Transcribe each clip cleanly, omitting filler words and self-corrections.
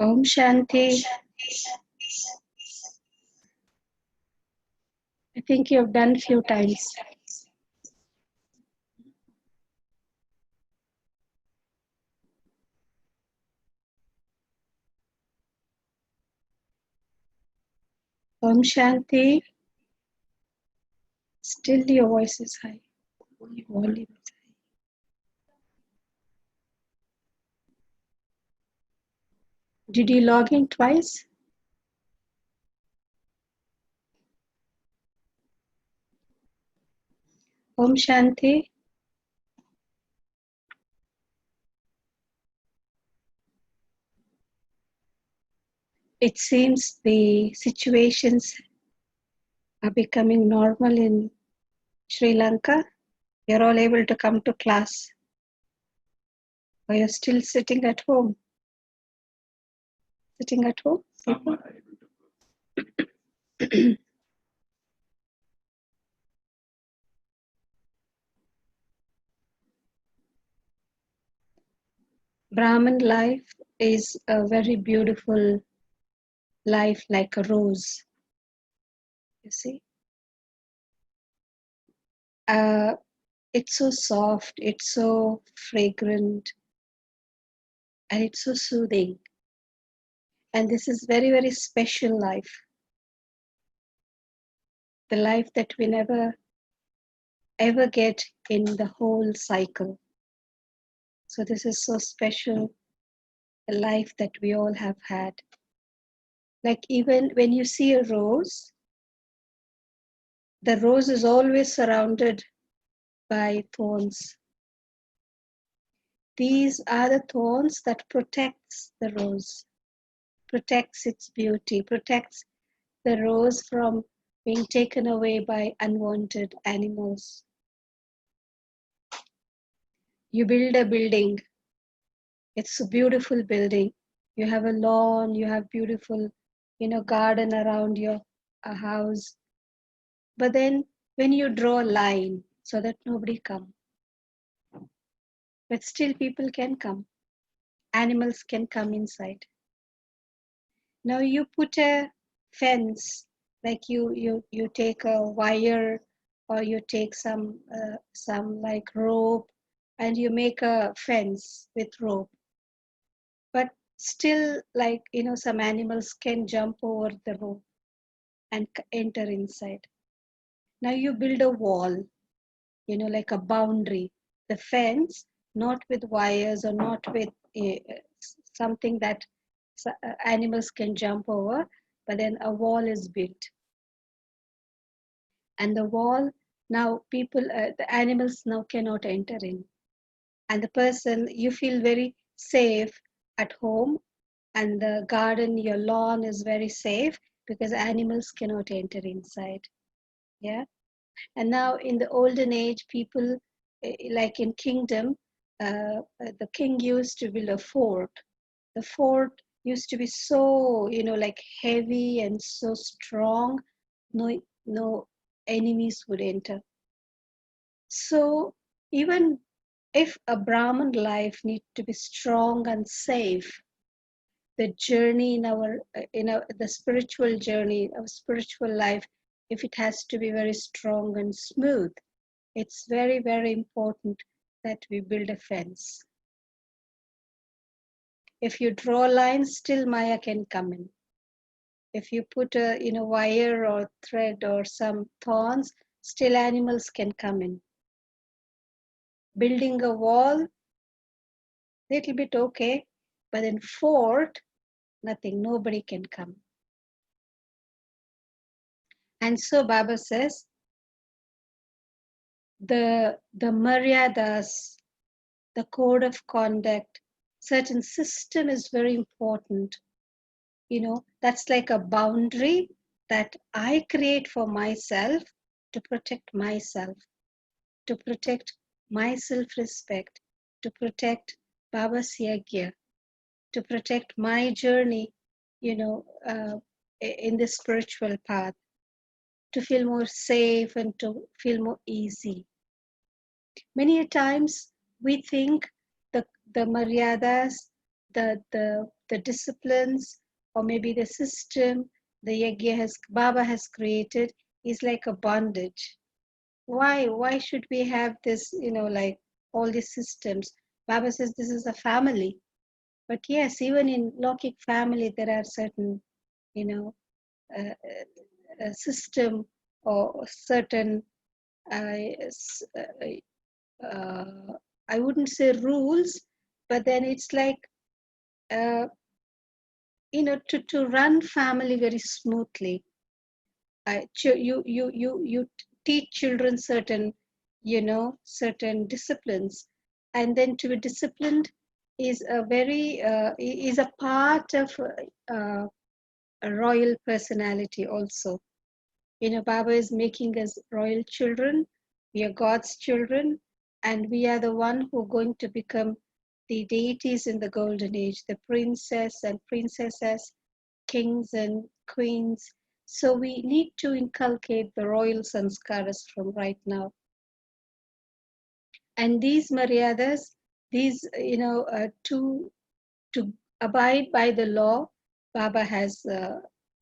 Om Shanti. I think you have done few times. Om Shanti. Still your voice is high. Your volume is high. Did you log in twice? Om Shanti. It seems the situations are becoming normal in Sri Lanka. You're all able to come to class. Or you're still sitting at home? Sitting at home? Some are able to. Brahman life is a very beautiful life, like a rose. You see? It's so soft, it's so fragrant, and it's so soothing. And this is very, very special life. The life that we never ever get in the whole cycle. So this is so special, the life that we all have had. Like even when you see a rose, the rose is always surrounded by thorns. These are the thorns that protects the rose, protects its beauty, protects the rose from being taken away by unwanted animals. You build a building, it's a beautiful building. You have a lawn, you have beautiful, garden around your house. But then when you draw a line so that nobody come, but still people can come, animals can come inside. Now you put a fence, like you take a wire, or you take some like rope, and you make a fence with rope. But still, like some animals can jump over the rope and enter inside. Now you build a wall, like a boundary. The fence, not with wires or not with something that animals can jump over, but then a wall is built. And the wall, now the animals now cannot enter in. And the person, you feel very safe at home, and the garden, your lawn is very safe because animals cannot enter inside. Yeah. And now in the olden age, people, like in kingdom, the king used to build a fort. The fort used to be so, like heavy and so strong, no enemies would enter. So even if a Brahman life needs to be strong and safe, the journey the spiritual journey, our spiritual life, if it has to be very strong and smooth, it's very, very important that we build a fence. If you draw lines, still Maya can come in. If you put a wire or thread or some thorns, still animals can come in. Building a wall, little bit okay, but in fort, nothing, nobody can come. And so Baba says, the maryadas, the code of conduct, certain system is very important. That's like a boundary that I create for myself to protect myself, to protect my self-respect, to protect Baba's Yagya, to protect my journey, in the spiritual path, to feel more safe and to feel more easy. Many times we think the maryadas, the disciplines, or maybe the system the Baba has created is like a bondage. Why should we have this, like all these systems? Baba says this is a family. But yes, even in Lokik family, there are certain, you know, system or certain, uh, uh, I wouldn't say rules, but then it's like, uh, to run family very smoothly. You teach children certain disciplines, and then to be disciplined is a part of a royal personality also. Baba is making us royal children. We are God's children, and we are the one who are going to become the deities in the golden age, the princess and princesses, kings and queens. So we need to inculcate the royal sanskaras from right now. And these maryadas, these, to abide by the law, Baba has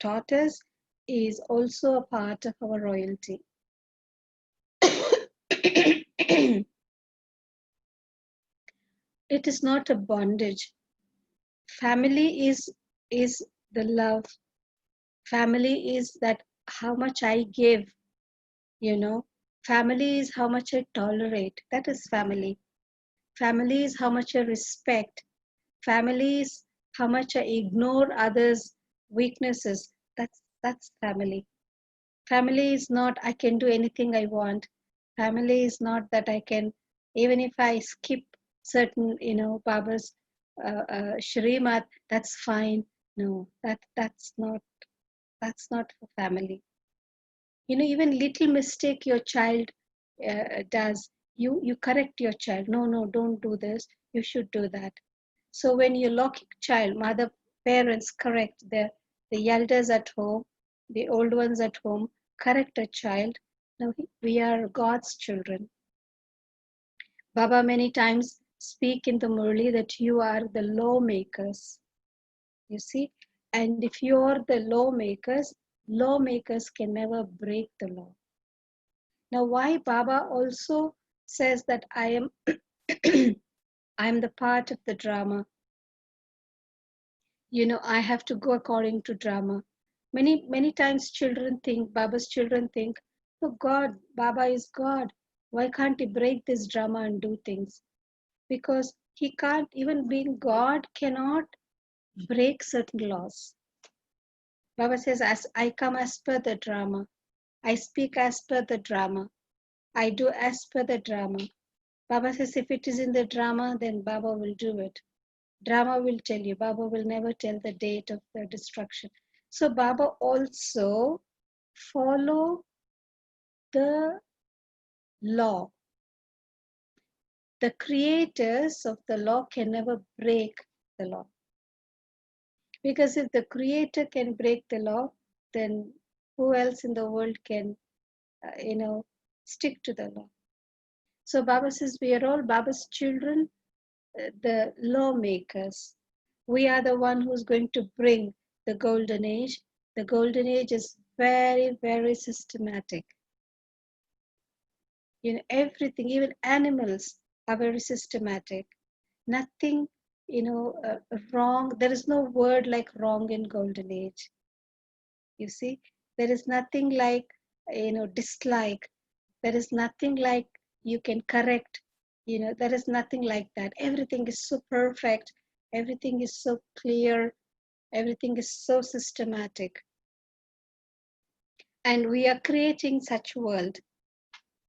taught us, is also a part of our royalty. It is not a bondage. Family is the love. Family is that how much I give, you know. Family is how much I tolerate. That is family. Family is how much I respect. Family is how much I ignore others' weaknesses. That's family. Family is not I can do anything I want. Family is not that I can, even if I skip certain, Baba's Shrimat, that's fine. No, that's not for family. Even little mistake your child does, you correct your child. No, no, don't do this. You should do that. So when your locking child, mother, parents correct the elders at home, the old ones at home, correct a child. Now we are God's children. Baba many times speak in the Murli that you are the lawmakers. You see, and if you are the lawmakers can never break the law. Now, why Baba also says that I am I am the part of the drama. I have to go according to drama. Many times Baba's children think, oh God, Baba is God. Why can't he break this drama and do things? Because he can't, even being God, cannot break certain laws. Baba says, as I come as per the drama, I speak as per the drama, I do as per the drama. Baba says, if it is in the drama, then Baba will do it. Drama will tell you. Baba will never tell the date of the destruction. So Baba also follow the law. The creators of the law can never break the law. Because if the creator can break the law, then who else in the world can, stick to the law? So Baba says we are all Baba's children, the lawmakers. We are the one who's going to bring the golden age. The golden age is very, very systematic. Everything, even animals are very systematic. Nothing, wrong. There is no word like wrong in golden age. You see, there is nothing like, dislike. There is nothing like you can correct. There is nothing like that. Everything is so perfect. Everything is so clear. Everything is so systematic. And we are creating such world.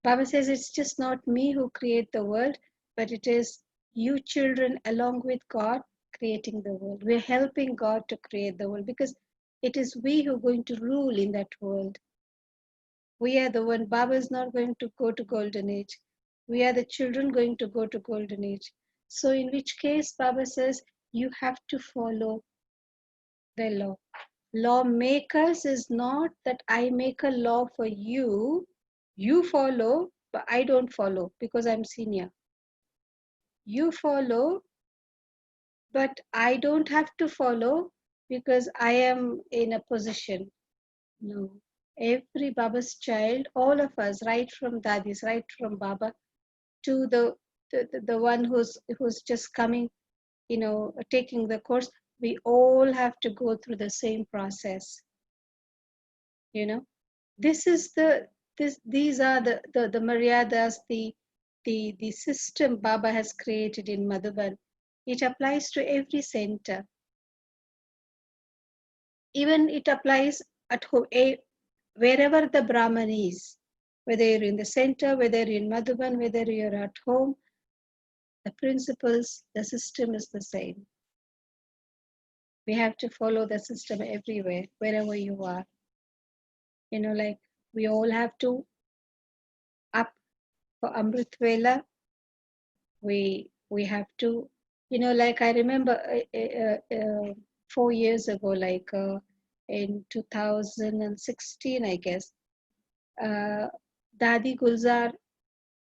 Baba says it's just not me who create the world, but it is you children along with God creating the world. We're helping God to create the world because it is we who are going to rule in that world. We are the one. Baba is not going to go to golden age. We are the children going to go to golden age. So in which case Baba says you have to follow the law. Lawmakers is not that I make a law for you, you follow, but I don't follow because I'm senior. You follow, but I don't have to follow because I am in a position. No. Every Baba's child, all of us, right from Dadis, right from Baba to the one who's just coming, taking the course, we all have to go through the same process. You know, this is these are the maryadas, the system Baba has created in Madhuban. It applies to every center. Even it applies at home, wherever the Brahman is, whether you're in the center, whether you're in Madhuban, whether you're at home, the principles, the system is the same. We have to follow the system everywhere, wherever you are. Like we all have to up for Amrit Vela. We have to, like I remember 4 years ago, like in 2016, I guess, uh, Dadi Gulzar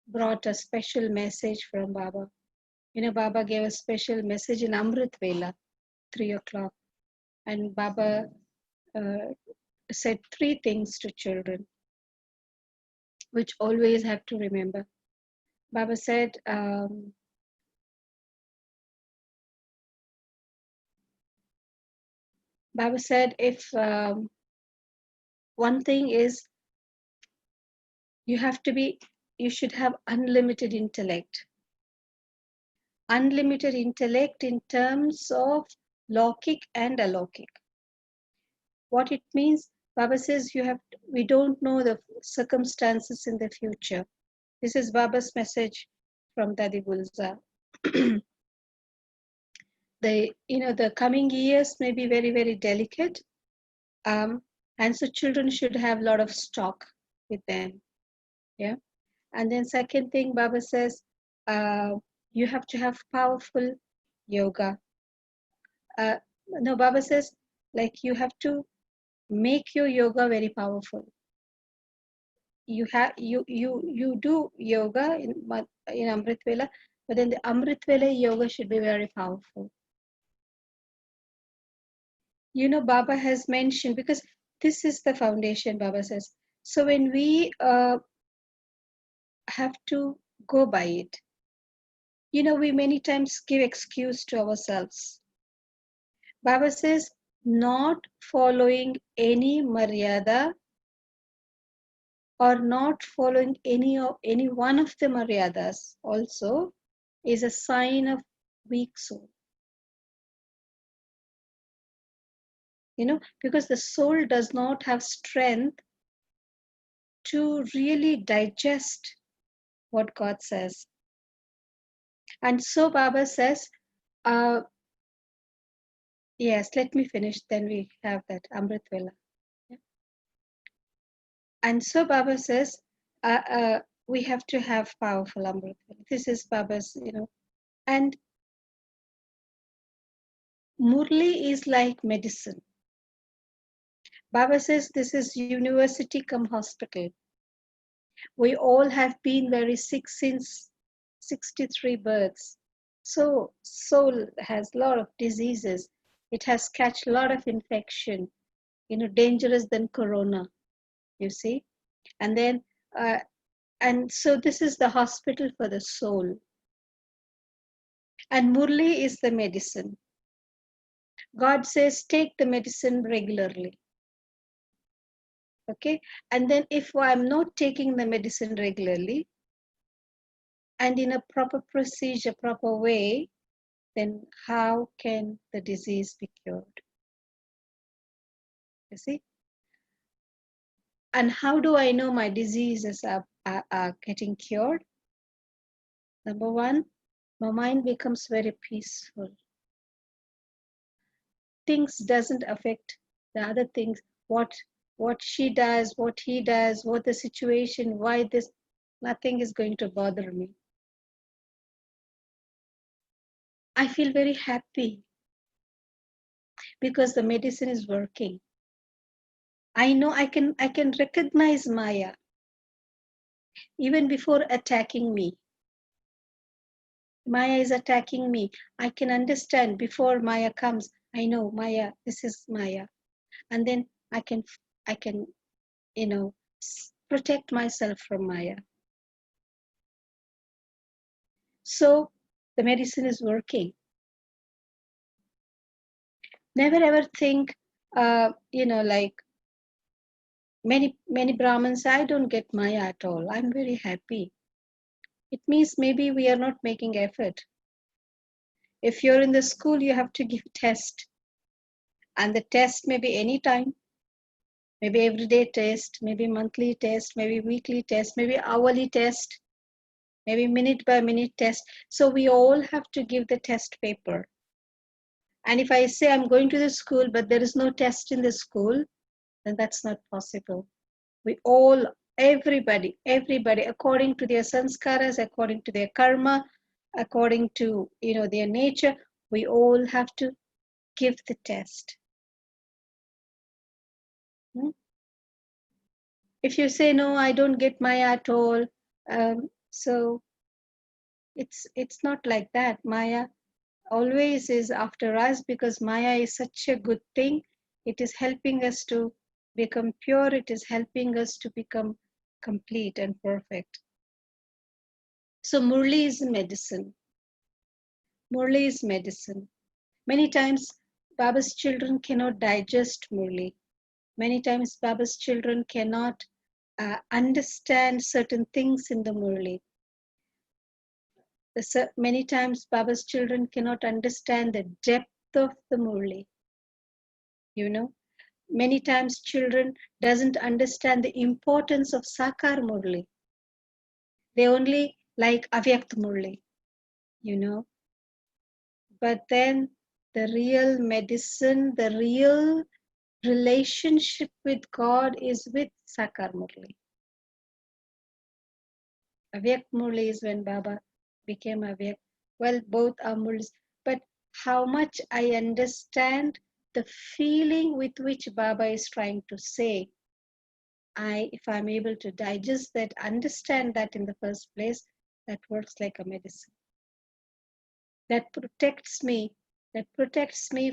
brought a special message from Baba. Baba gave a special message in Amrit Vela, 3 o'clock. And Baba uh, said 3 things to children, which always have to remember. Baba said, if one thing is you should have unlimited intellect. Unlimited intellect in terms of Lokik and Alokik. What it means, Baba says we don't know the circumstances in the future. This is Baba's message from Dadi Gulzar. The coming years may be very, very delicate. And so children should have a lot of stock with them. Yeah. And then second thing, Baba says, you have to have powerful yoga. No, Baba says, like you have to make your yoga very powerful. You do yoga in Amrit Vela, but then the Amrit Vela yoga should be very powerful. Baba has mentioned, because this is the foundation, Baba says. So when we have to go by it, we many times give excuse to ourselves. Baba says, not following any maryada or not following any one of the maryadas also is a sign of weak soul. Because the soul does not have strength to really digest what God says. And so Baba says, yes, let me finish, then we have that Amrit Vela. Yeah. And so Baba says, we have to have powerful Amrit Vela. This is Baba's, and Murli is like medicine. Baba says this is university come hospital. We all have been very sick since 63 births. So soul has a lot of diseases. It has catch a lot of infection, dangerous than corona, you see. And then, and so this is the hospital for the soul. And Murli is the medicine. God says, take the medicine regularly. Okay. And then if I'm not taking the medicine regularly and in a proper procedure, proper way, then how can the disease be cured? You see? And how do I know my diseases are getting cured? Number one, my mind becomes very peaceful. Things doesn't affect the other things. What she does, what he does, what the situation, why this, nothing is going to bother me. I feel very happy because the medicine is working. I know I can recognize Maya even before attacking me. Maya is attacking me. I can understand before Maya comes. I know Maya, this is Maya. And then I can, protect myself from Maya. So the medicine is working. Never ever think, like many Brahmins, I don't get Maya at all. I'm very happy. It means maybe we are not making effort. If you're in the school, you have to give test, and the test may be any time, maybe everyday test, maybe monthly test, maybe weekly test, maybe hourly test, maybe minute by minute test. So we all have to give the test paper. And if I say I'm going to the school, but there is no test in the school, then that's not possible. We all, everybody, according to their sanskaras, according to their karma, according to their nature, we all have to give the test. Hmm? If you say no, I don't get Maya at all, so it's not like that. Maya always is after us because Maya is such a good thing. It is helping us to become pure. It is helping us to become complete and perfect. So Murli is medicine. Murli is medicine. Many times Baba's children cannot digest Murli. Many times Baba's children cannot understand certain things in the Murli. Many times Baba's children cannot understand the depth of the Murli. Many times children doesn't understand the importance of Sakar Murli. They only like Avyakt Murli, you know. But then the real medicine, the real relationship with God is with Sakar Murli. Avyakt Murli is when Baba became Avyakt. Well, both are Murlis. But how much I understand the feeling with which Baba is trying to say, if I'm able to digest that, understand that in the first place, that works like a medicine. That protects me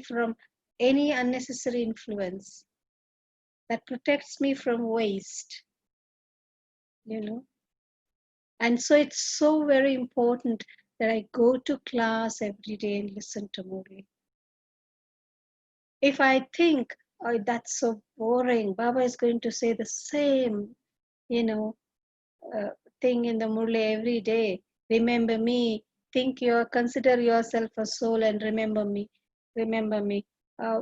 from any unnecessary influence, that protects me from waste, you know. And so it's so very important that I go to class every day and listen to Murli. If I think, oh, that's so boring, Baba is going to say the same, you know, uh, thing in the Murli every day. Remember me. Consider yourself a soul and remember me. Remember me.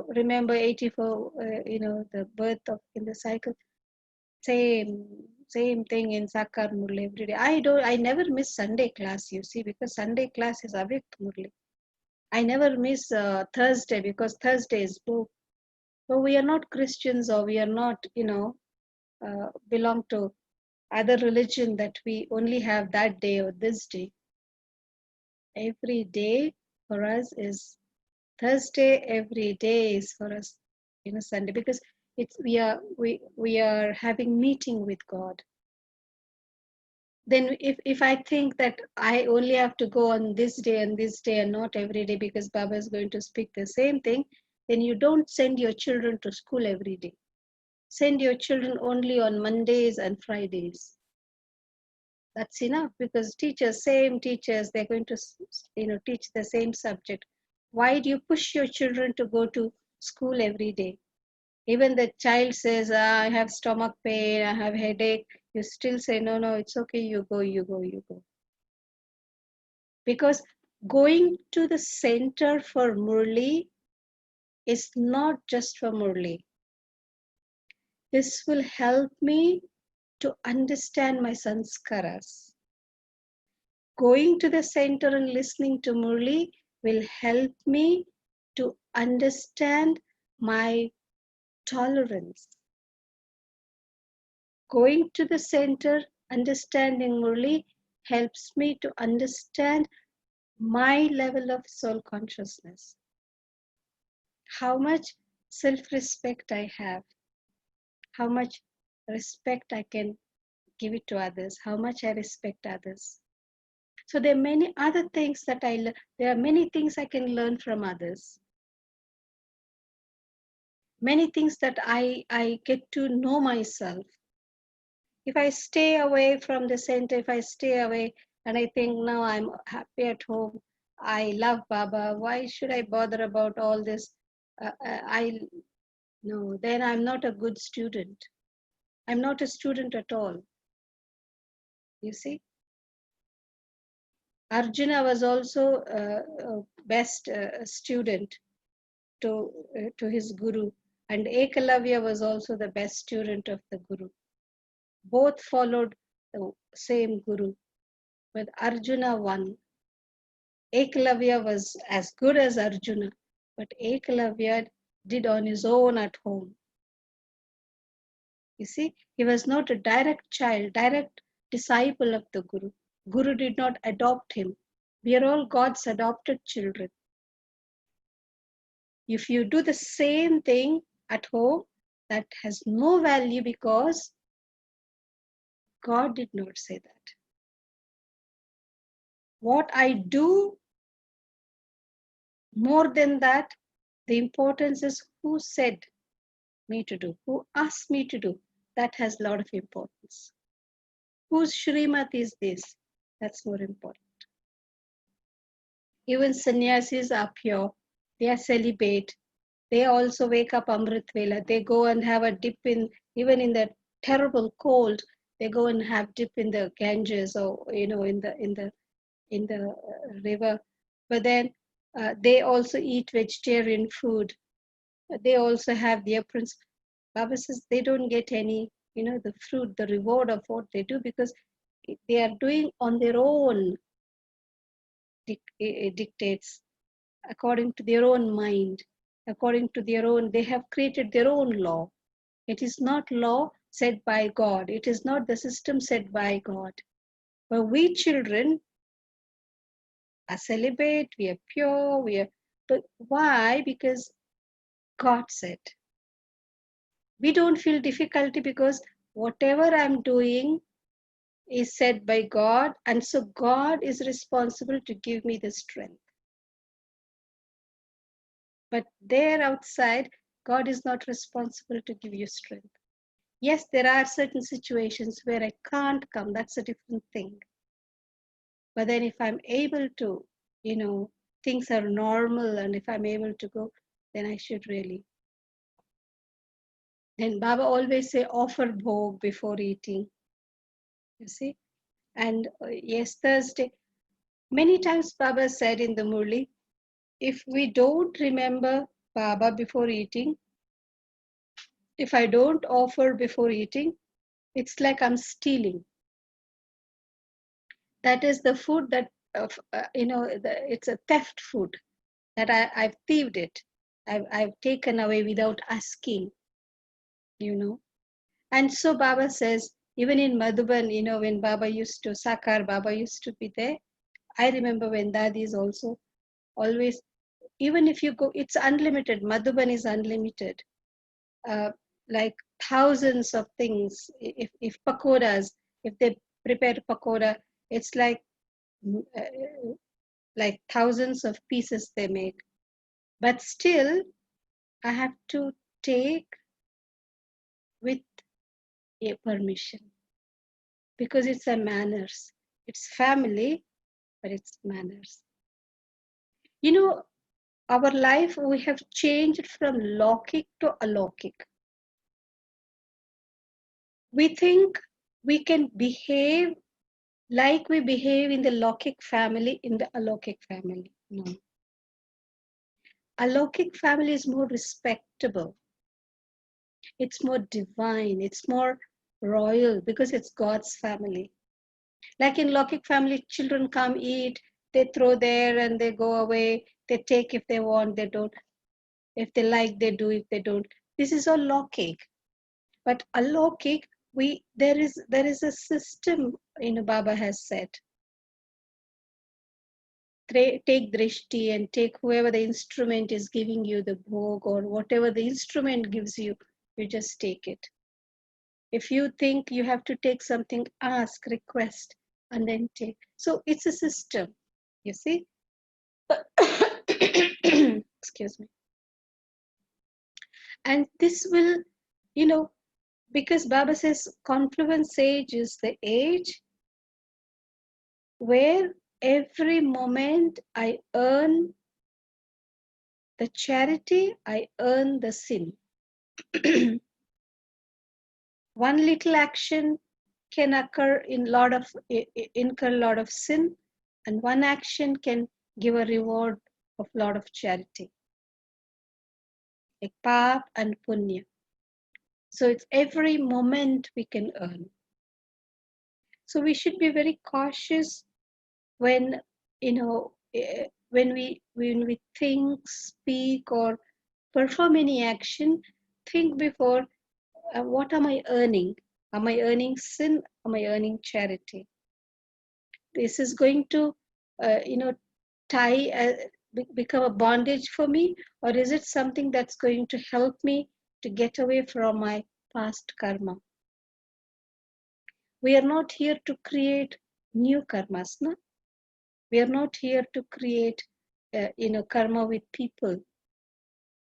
Remember 84. The birth of in the cycle. Same same thing in Sakar Murli every day. I never miss Sunday class. You see, because Sunday class is Avyakt Murli. I never miss Thursday because Thursday is book. So we are not Christians or we are not belong to other religion that we only have that day or this day. Every day for us is Thursday. Every day is for us, Sunday, because we are having meeting with God. Then if I think that I only have to go on this day and this day and not every day because Baba is going to speak the same thing, then you don't send your children to school every day. Send your children only on Mondays and Fridays. That's enough because same teachers, they're going to teach the same subject. Why do you push your children to go to school every day? Even the child says, I have stomach pain, I have headache, you still say, no, it's okay, you go. Because going to the center for Murli is not just for Murli. This will help me to understand my sanskaras. Going to the center and listening to Murli will help me to understand my tolerance. Going to the center, understanding Murli helps me to understand my level of soul consciousness. How much self-respect I have, how much respect I can give it to others, how much I respect others. So there are many other things that there are many things I can learn from others. Many things that I get to know myself. If I stay away from the center, if I stay away and I think, now I'm happy at home, I love Baba, why should I bother about all this? I No, then I'm not a good student. I'm not a student at all. You see, Arjuna was also a best student to his guru, and Ekalavya was also the best student of the guru. Both followed the same guru, but Arjuna won. Ekalavya was as good as Arjuna, but Ekalavya did on his own at home. You see, he was not a direct child, direct disciple of the Guru. Guru did not adopt him. We are all God's adopted children. If you do the same thing at home, that has no value because God did not say that. What I do, more than that, the importance is who said me to do, who asked me to do. That has a lot of importance. Whose Shrimat is this? That's more important. Even sannyasis are pure. They are celibate. They also wake up Amrit Vela. They go and have a dip in, even in the terrible cold, they go and have dip in the Ganges, or in the river. But then they also eat vegetarian food. They also have their principle. Baba says they don't get any, the fruit, the reward of what they do, because they are doing on their own dictates, according to their own mind, according to their own, they have created their own law. It is not law set by God. It is not the system set by God. But we children are celibate, we are pure, but why? Because God said. We don't feel difficulty because whatever I'm doing is said by God, and so God is responsible to give me the strength. But there outside, God is not responsible to give you strength. Yes, there are certain situations where I can't come. That's a different thing. But then if I'm able to, things are normal, and if I'm able to go, then I should really. Then Baba always say, offer bhog before eating. You see? And yes, Thursday, many times Baba said in the Murli, if we don't remember Baba before eating, if I don't offer before eating, it's like I'm stealing. That is the food that, it's a theft food, that I've thieved it. I've taken away without asking, you know. And so Baba says, even in Madhuban, when Baba used to, Sakar Baba used to be there, I remember when Dadi is also always, even if you go, it's unlimited. Madhuban is unlimited. Uh, like thousands of things. If pakoras, if they prepare pakoda, it's like thousands of pieces they make. But still, I have to take with a permission, because it's a manners. It's family, but it's manners. Our life, we have changed from Lokik to Alokik. We think we can behave like we behave in the Lokik family, in the Alokik family. No. Alokik family is more respectable. It's more divine. It's more royal because it's God's family. Like in Lokik family, children come eat, they throw there and they go away. They take if they want, they don't. If they like, they do. If they don't, this is all Lokik. But Alokik, there is a system. Baba has said. Take drishti and take whoever the instrument is giving you the bhog, or whatever the instrument gives you, you just take it. If you think you have to take something, ask, request. and then take. So it's a system, you see. Excuse me. And this will, you know, because Baba says confluence age is the age where every moment I earn the charity, I earn the sin. One little action can occur in incur a lot of sin, and one action can give a reward of lot of charity, like pap and punya. So it's every moment we can earn. So we should be very cautious when, when we think, speak, or perform any action. Think before, what am I earning? Am I earning sin? Am I earning charity? This is going to, tie, become a bondage for me, or is it something that's going to help me to get away from my past karma? We are not here to create new karmas, no? We are not here to create, karma with people.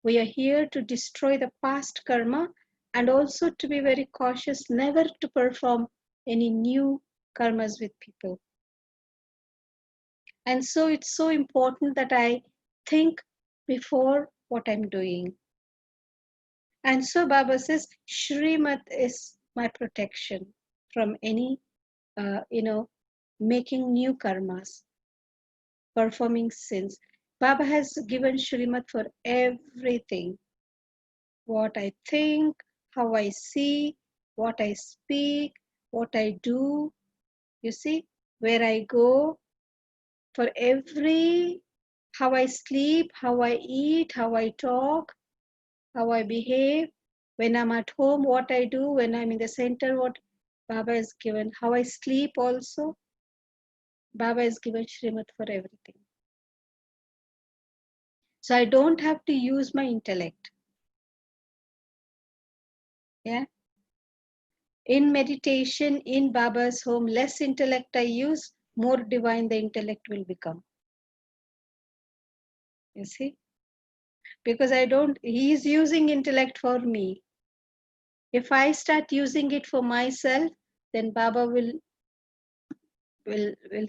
We are here to destroy the past karma, and also to be very cautious never to perform any new karmas with people. And so it's so important that I think before what I'm doing. And so Baba says, Shrimat is my protection from any, making new karmas, performing sins. Baba has given Shrimat for everything. What I think, how I see, what I speak, what I do, you see, where I go, for every, how I sleep, how I eat, how I talk, how I behave, when I'm at home, what I do, when I'm in the center, what Baba has given, how I sleep also. Baba has given Shrimat for everything. So I don't have to use my intellect. Yeah. In meditation, in Baba's home, less intellect I use, more divine the intellect will become. You see? Because he is using intellect for me. If I start using it for myself, then Baba will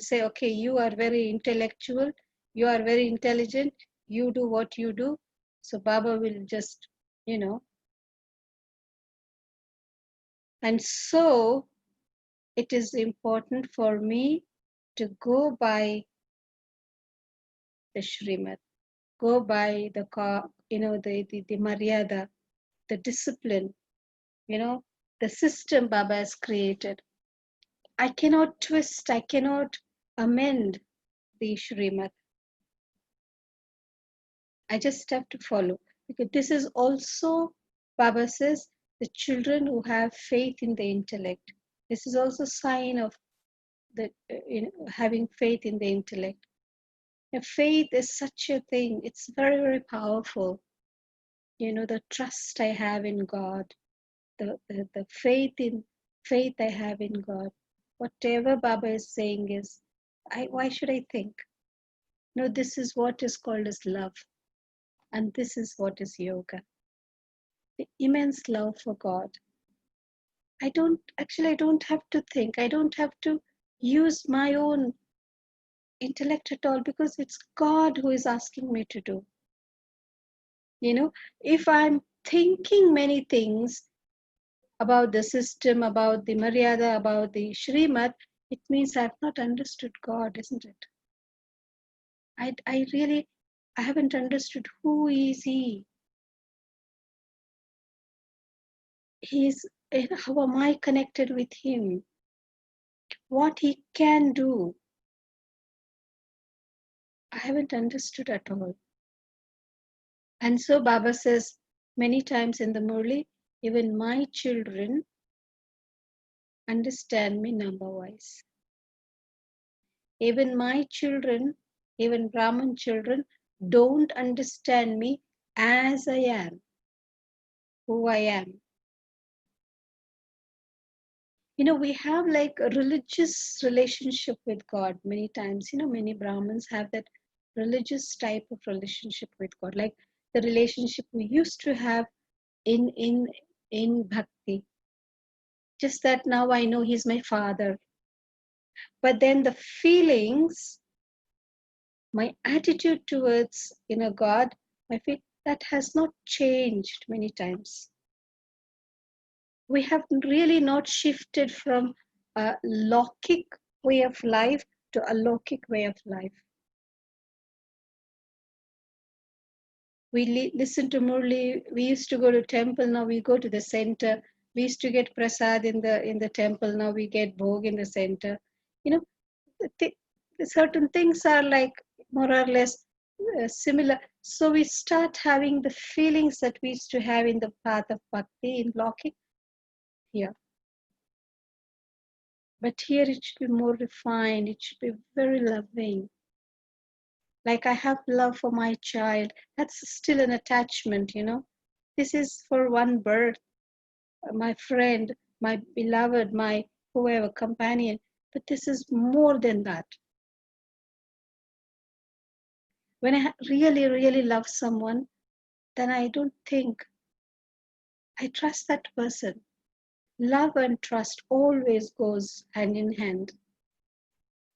say, okay, you are very intellectual, you are very intelligent, you do what you do. So Baba will just, you know. And so it is important for me to go by the Shrimad, go by the Maryada, the discipline, the system Baba has created. I cannot twist, I cannot amend the Shrimad. I just have to follow. Because this is also, Baba says, the children who have faith in the intellect. This is also a sign of having faith in the intellect. Faith is such a thing. It's very, very powerful. The trust I have in God, the faith I have in God. Whatever Baba is saying is, why should I think? No, this is what is called as love. And this is what is yoga. The immense love for God. I don't have to think. I don't have to use my own intellect at all, because it's God who is asking me to do. If I'm thinking many things about the system, about the Maryada, about the Shrimad, it means I've not understood God, isn't it? I haven't understood who is He. How am I connected with Him? What He can do. I haven't understood at all. And so Baba says many times in the Murli, even my children understand me number wise. Even my children, even Brahman children, don't understand me as I am, who I am. We have like a religious relationship with God many times. Many Brahmins have that religious type of relationship with God, like the relationship we used to have in bhakti. Just that now I know He's my Father, but then the feelings, my attitude towards God, I feel that has not changed many times. We have really not shifted from a Laukic way of life to a Lokic way of life. We listen to Murli. We used to go to temple. Now we go to the center. We used to get prasad in the temple. Now we get bhog in the center. You know, certain things are like more or less similar. So we start having the feelings that we used to have in the path of bhakti in Laukic here. But here it should be more refined. It should be very loving. Like I have love for my child. That's still an attachment. This is for one birth, my friend, my beloved, my whoever, companion. But this is more than that. When I really, really love someone, then I don't think, I trust that person. Love and trust always goes hand in hand.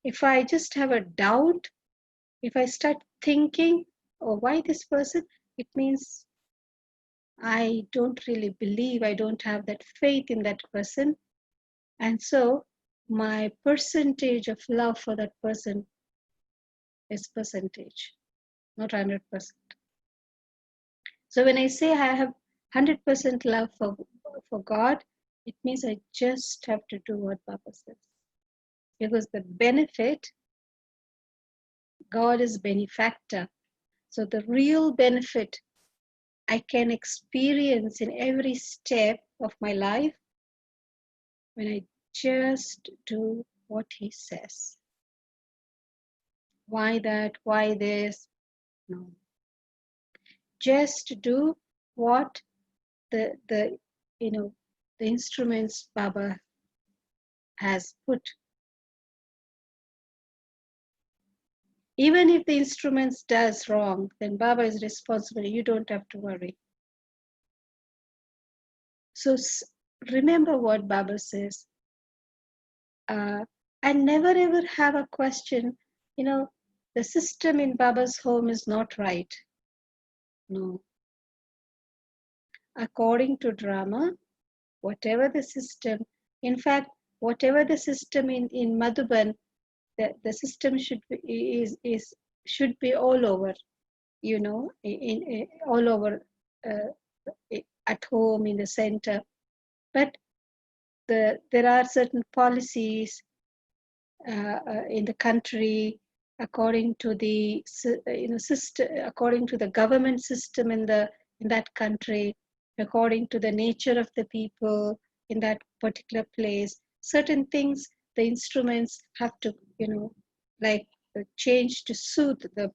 If I just have a doubt, if I start thinking, oh, why this person, it means I don't really believe, I don't have that faith in that person. And so my percentage of love for that person is percentage, not 100%. So when I say I have 100% love for God, it means I just have to do what Baba says. Because the benefit, God is benefactor. So the real benefit I can experience in every step of my life when I just do what He says. Why that? Why this? No. Just do what the the instruments Baba has put. Even if the instruments does wrong, then Baba is responsible. You don't have to worry. So remember what Baba says. And never ever have a question, the system in Baba's home is not right. No. According to drama, whatever the system, in fact, whatever the system in Madhuban, the system should be all over, in all over, at home, in the center. But there are certain policies in the country according to the system, according to the government system in that country, according to the nature of the people in that particular place. Certain things, the instruments have to, like change to suit the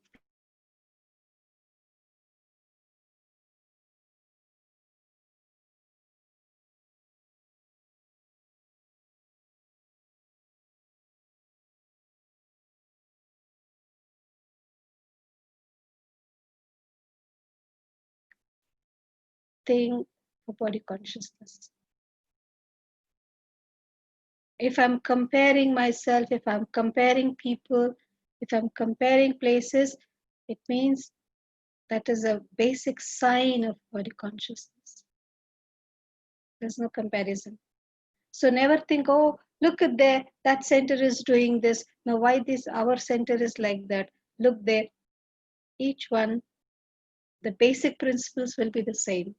thing for body consciousness. If I'm comparing myself, if I'm comparing people, if I'm comparing places, it means that is a basic sign of body consciousness. There's no comparison. So never think, oh, look at there, that center is doing this. Now why this our center is like that? Look there. Each one, the basic principles will be the same.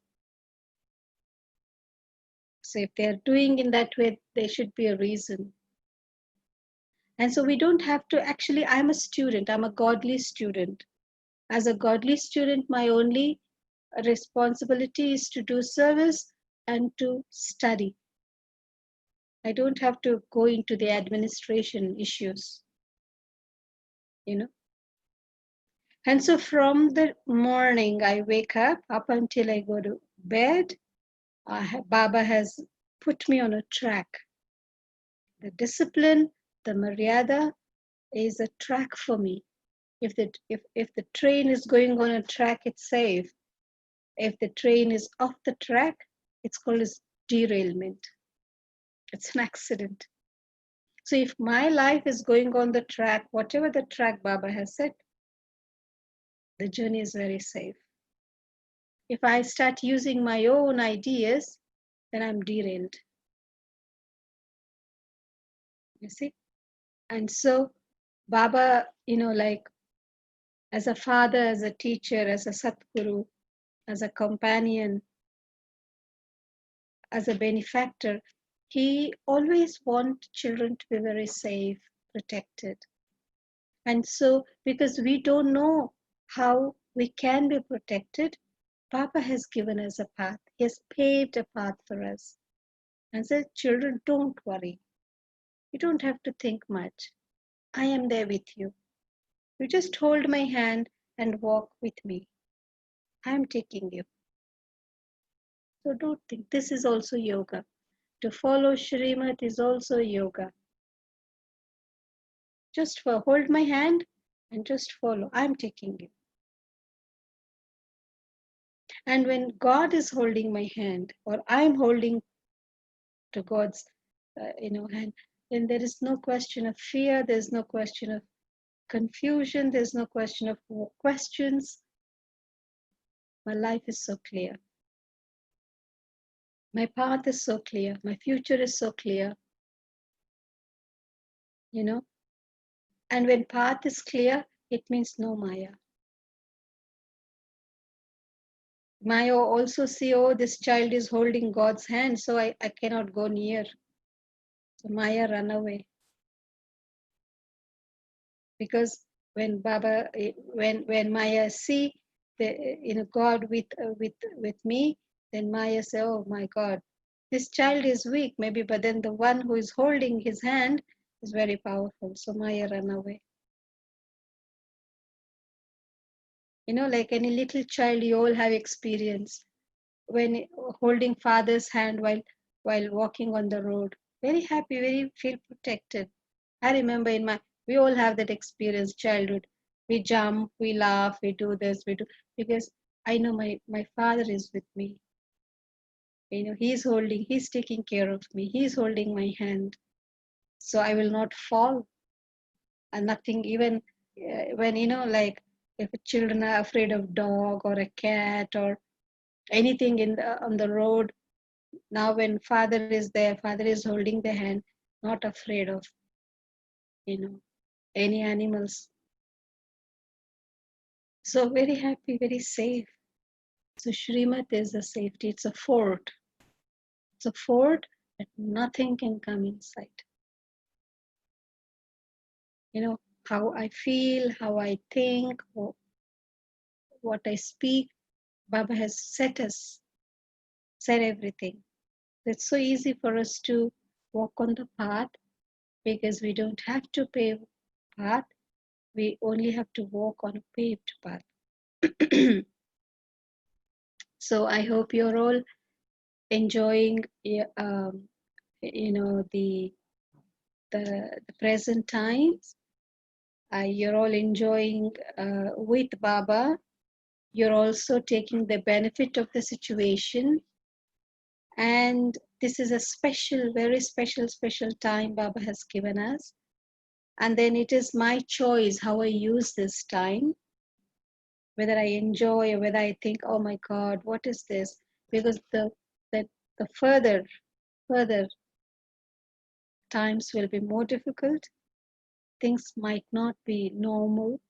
So if they're doing in that way, there should be a reason. And so we don't have to actually, I'm a student, I'm a godly student. As a godly student, my only responsibility is to do service and to study. I don't have to go into the administration issues, And so from the morning I wake up until I go to bed, Baba has put me on a track. The discipline, the maryada is a track for me. If the train is going on a track, it's safe. If the train is off the track, it's called as derailment. It's an accident. So if my life is going on the track, whatever the track Baba has said, the journey is very safe. If I start using my own ideas, then I'm derailed. You see? And so Baba, like as a father, as a teacher, as a Satguru, as a companion, as a benefactor, he always wants children to be very safe, protected. And so, because we don't know how we can be protected, Papa has given us a path. He has paved a path for us. And said, children, don't worry. You don't have to think much. I am there with you. You just hold my hand and walk with me. I am taking you. So don't think. This is also yoga. To follow Shrimat is also yoga. Just hold my hand and just follow. I'm taking you. And when God is holding my hand, or I'm holding to God's, hand, then there is no question of fear. There's no question of confusion. There's no question of questions. My life is so clear. My path is so clear. My future is so clear. You know, and when path is clear, it means no Maya. Maya also see, oh, this child is holding God's hand, so I cannot go near. So Maya run away. Because when Baba, when Maya see the God with me, then Maya say, oh my God, this child is weak maybe, but then the one who is holding his hand is very powerful. So Maya run away. Like any little child, you all have experience when holding father's hand while walking on the road. Very happy, very feel protected. I remember we all have that experience, childhood. We jump, we laugh, we do this, we do, because I know my father is with me. He's taking care of me. He's holding my hand. So I will not fall. And nothing, even when, like if children are afraid of dog or a cat or anything on the road, now when father is there, father is holding the hand, not afraid of, any animals. So very happy, very safe. So Shrimat is a safety. It's a fort. It's a fort that nothing can come inside. How I feel, how I think, or what I speak, Baba has said everything. It's so easy for us to walk on the path because we don't have to pave path. We only have to walk on a paved path. So I hope you're all enjoying, the present times. You're all enjoying with Baba. You're also taking the benefit of the situation. And this is a special, very special, special time Baba has given us. And then it is my choice how I use this time, whether I enjoy or whether I think, oh my God, what is this? Because the further times will be more difficult. Things might not be normal.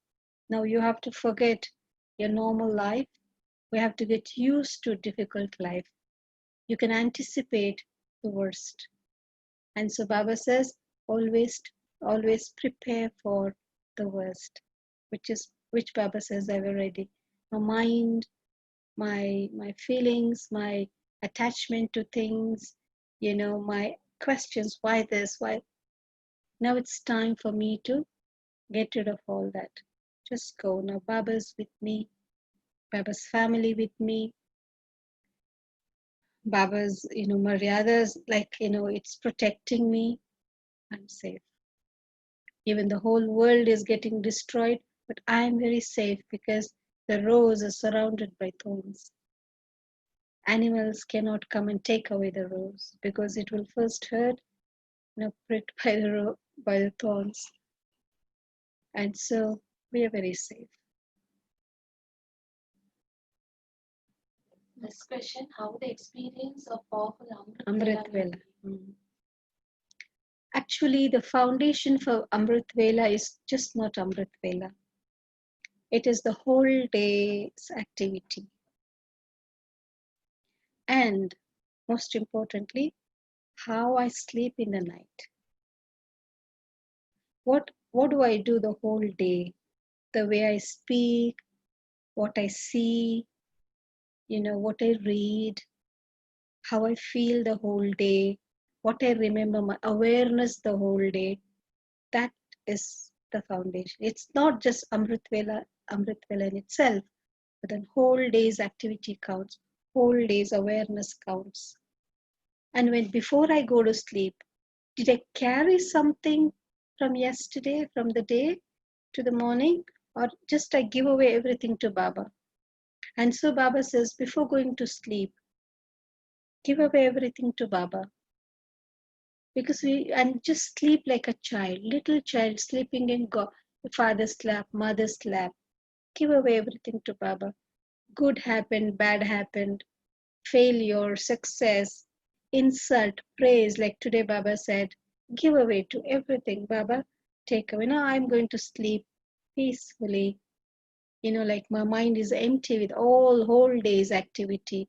Now you have to forget your normal life. We have to get used to difficult life. You can anticipate the worst. And so Baba says, always, always prepare for the worst, which Baba says I've already. My mind, my feelings, my attachment to things, my questions, why this, why. Now it's time for me to get rid of all that. Just go. Now Baba's with me, Baba's family with me, Baba's, Maryadas, like, it's protecting me. I'm safe. Even the whole world is getting destroyed, but I am very safe because the rose is surrounded by thorns. Animals cannot come and take away the rose because it will first hurt, pricked by by the thorns, and so we are very safe. This question: how the experience of powerful Amrit Amrit Vela. Actually, the foundation for Amrit Vela is just not Amrit Vela. It is the whole day's activity. And most importantly, how I sleep in the night. What do I do the whole day? The way I speak, what I see, what I read, how I feel the whole day, what I remember, my awareness the whole day. That is the foundation. It's not just Amrit Vela in itself, but the whole day's activity counts, whole day's awareness counts. And when before I go to sleep, did I carry something from yesterday, from the day to the morning, or just I give away everything to Baba? And so Baba says, before going to sleep, give away everything to Baba. Because and just sleep like a child, little child sleeping in father's lap, mother's lap. Give away everything to Baba. Good happened, bad happened, failure, success, insult, praise, like today Baba said, give away to everything. Baba, take away. Now I'm going to sleep peacefully. Like my mind is empty with all whole day's activity.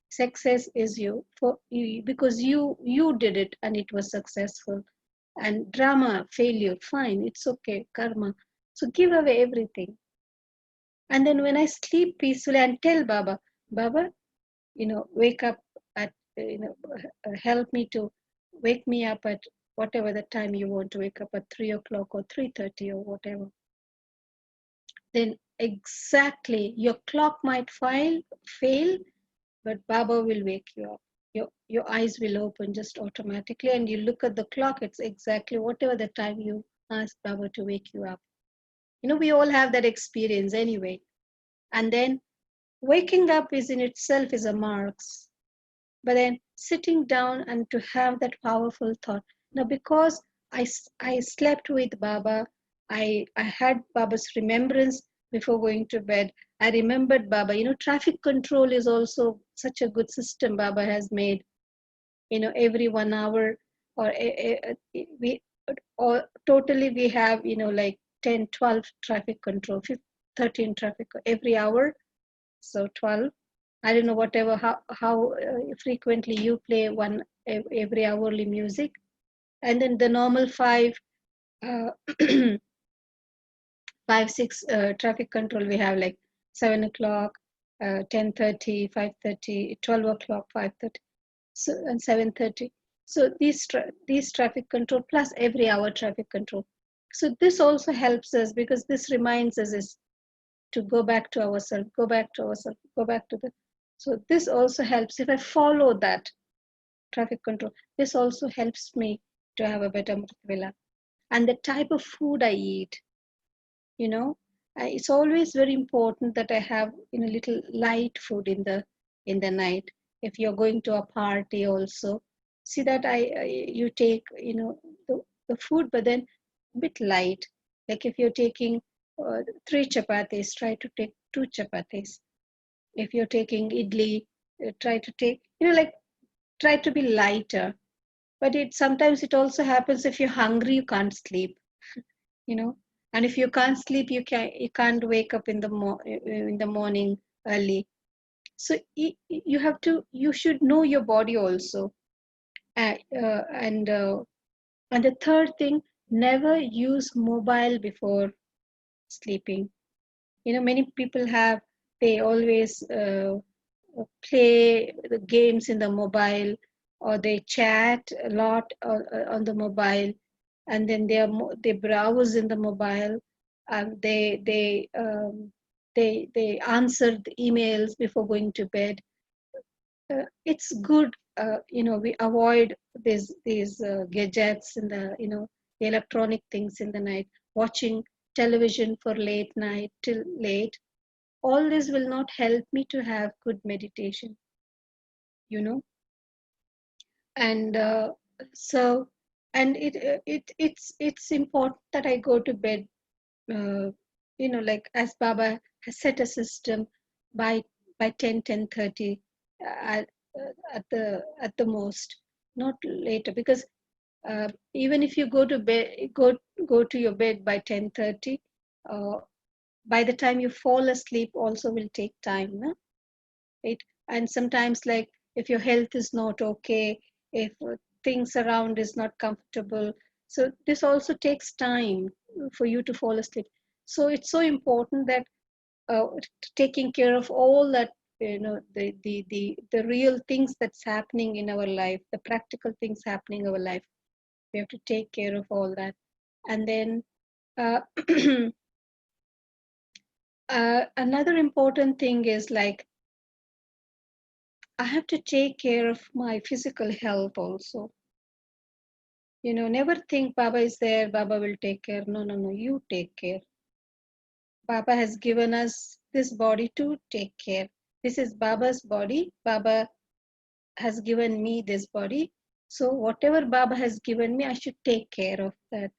Success is you for you because you did it and it was successful. And drama, failure, fine, it's okay, karma. So give away everything. And then when I sleep peacefully and tell Baba, Baba, wake up at, help me to wake me up at whatever the time you want to wake up at 3 o'clock or 3:30 or whatever. Then exactly your clock might fail, but Baba will wake you up. Your eyes will open just automatically, and you look at the clock, it's exactly whatever the time you ask Baba to wake you up. We all have that experience anyway. And then waking up is in itself is a marks. But then sitting down and to have that powerful thought. Now, because I slept with Baba, I had Baba's remembrance before going to bed. I remembered Baba. Traffic control is also such a good system Baba has made. Every 1 hour or we or totally we have, like 10, 12 traffic control, 13 traffic every hour. So 12. I don't know whatever how frequently you play one every hourly music, and then the normal uh, 5, 6 traffic control we have like 7 o'clock, 10:30, 5:30, 12 o'clock, 5:30, so and 7:30. So these traffic control plus every hour traffic control. So this also helps us because this reminds us is to go back to ourselves, go back to ourselves, go back to the. So this also helps if I follow that traffic control. This also helps me to have a better Mritvela. And the type of food I eat, you know, it's always very important that I have little light food in the night. If you're going to a party, also see that you take the food, but then a bit light. Like if you're taking 3 chapatis, try to take 2 chapatis. If you're taking idli, try to take like try to be lighter. But it sometimes it also happens if you're hungry, you can't sleep. You know, and if you can't sleep, you can't wake up in the morning early. So you should know your body also. Uh, uh, and uh, and the third thing, never use mobile before sleeping. Many people they always play the games in the mobile, or they chat a lot on the mobile, and then they browse in the mobile, and they answer the emails before going to bed. It's good we avoid these gadgets and the electronic things in the night, watching television for late night till late. All this will not help me to have good meditation, you know. And so, and it's important that I go to bed, uh, like as Baba has set a system by 10:30 at, at the most, not later, because even if you go to bed, go to your bed by 10:30, uh, by the time you fall asleep also will take time, no? Right? And sometimes, like, if your health is not okay, if things around is not comfortable, so this also takes time for you to fall asleep. So it's so important that taking care of all that, the real things that's happening in our life, the practical things happening in our life, we have to take care of all that. And then uh, another important thing is, like, I have to take care of my physical health also. Never think Baba is there, Baba will take care. No, no, no, you take care. Baba has given us this body to take care. This is Baba's body. Baba has given me this body. So whatever Baba has given me, I should take care of that.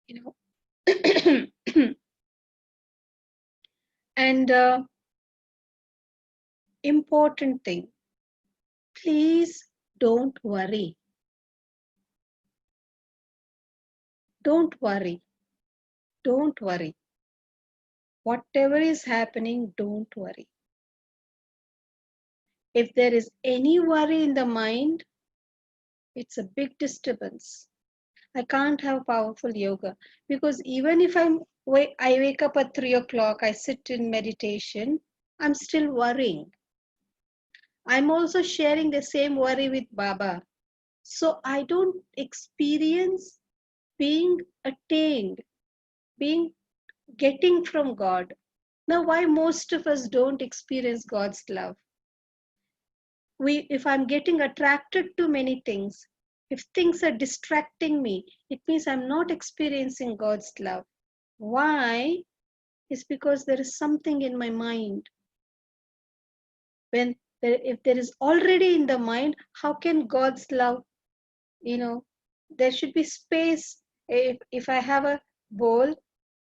You know. And important thing, please don't worry. Don't worry. Don't worry. Whatever is happening, don't worry. If there is any worry in the mind, it's a big disturbance. I can't have powerful yoga, because even if I wake up at 3 o'clock, I sit in meditation, I'm still worrying. I'm also sharing the same worry with Baba. So I don't experience being attained, being getting from God. Now, why most of us don't experience God's love? If I'm getting attracted to many things, if things are distracting me, it means I'm not experiencing God's love. Why? Is because there is something in my mind. If there is already in the mind, how can God's love, there should be space. If I have a bowl,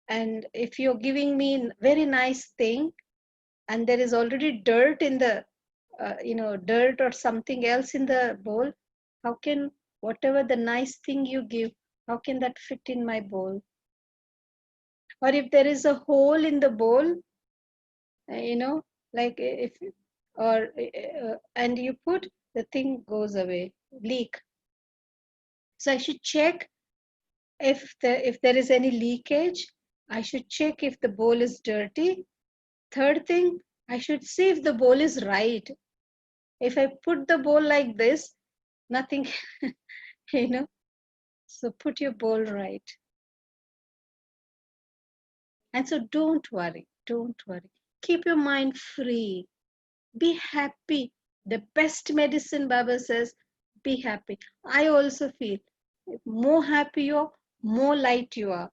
and if you're giving me very nice thing, and there is already dirt in the dirt or something else in the bowl, how can whatever the nice thing you give, how can that fit in my bowl? Or if there is a hole in the bowl, like if or and you put, the thing goes away, leak. So I should check if there is any leakage. I should check if the bowl is dirty. Third thing, I should see if the bowl is right. If I put the bowl like this, nothing, you know. So put your bowl right. And so don't worry, don't worry. Keep your mind free. Be happy. The best medicine, Baba says, be happy. I also feel more happy you are, more light you are.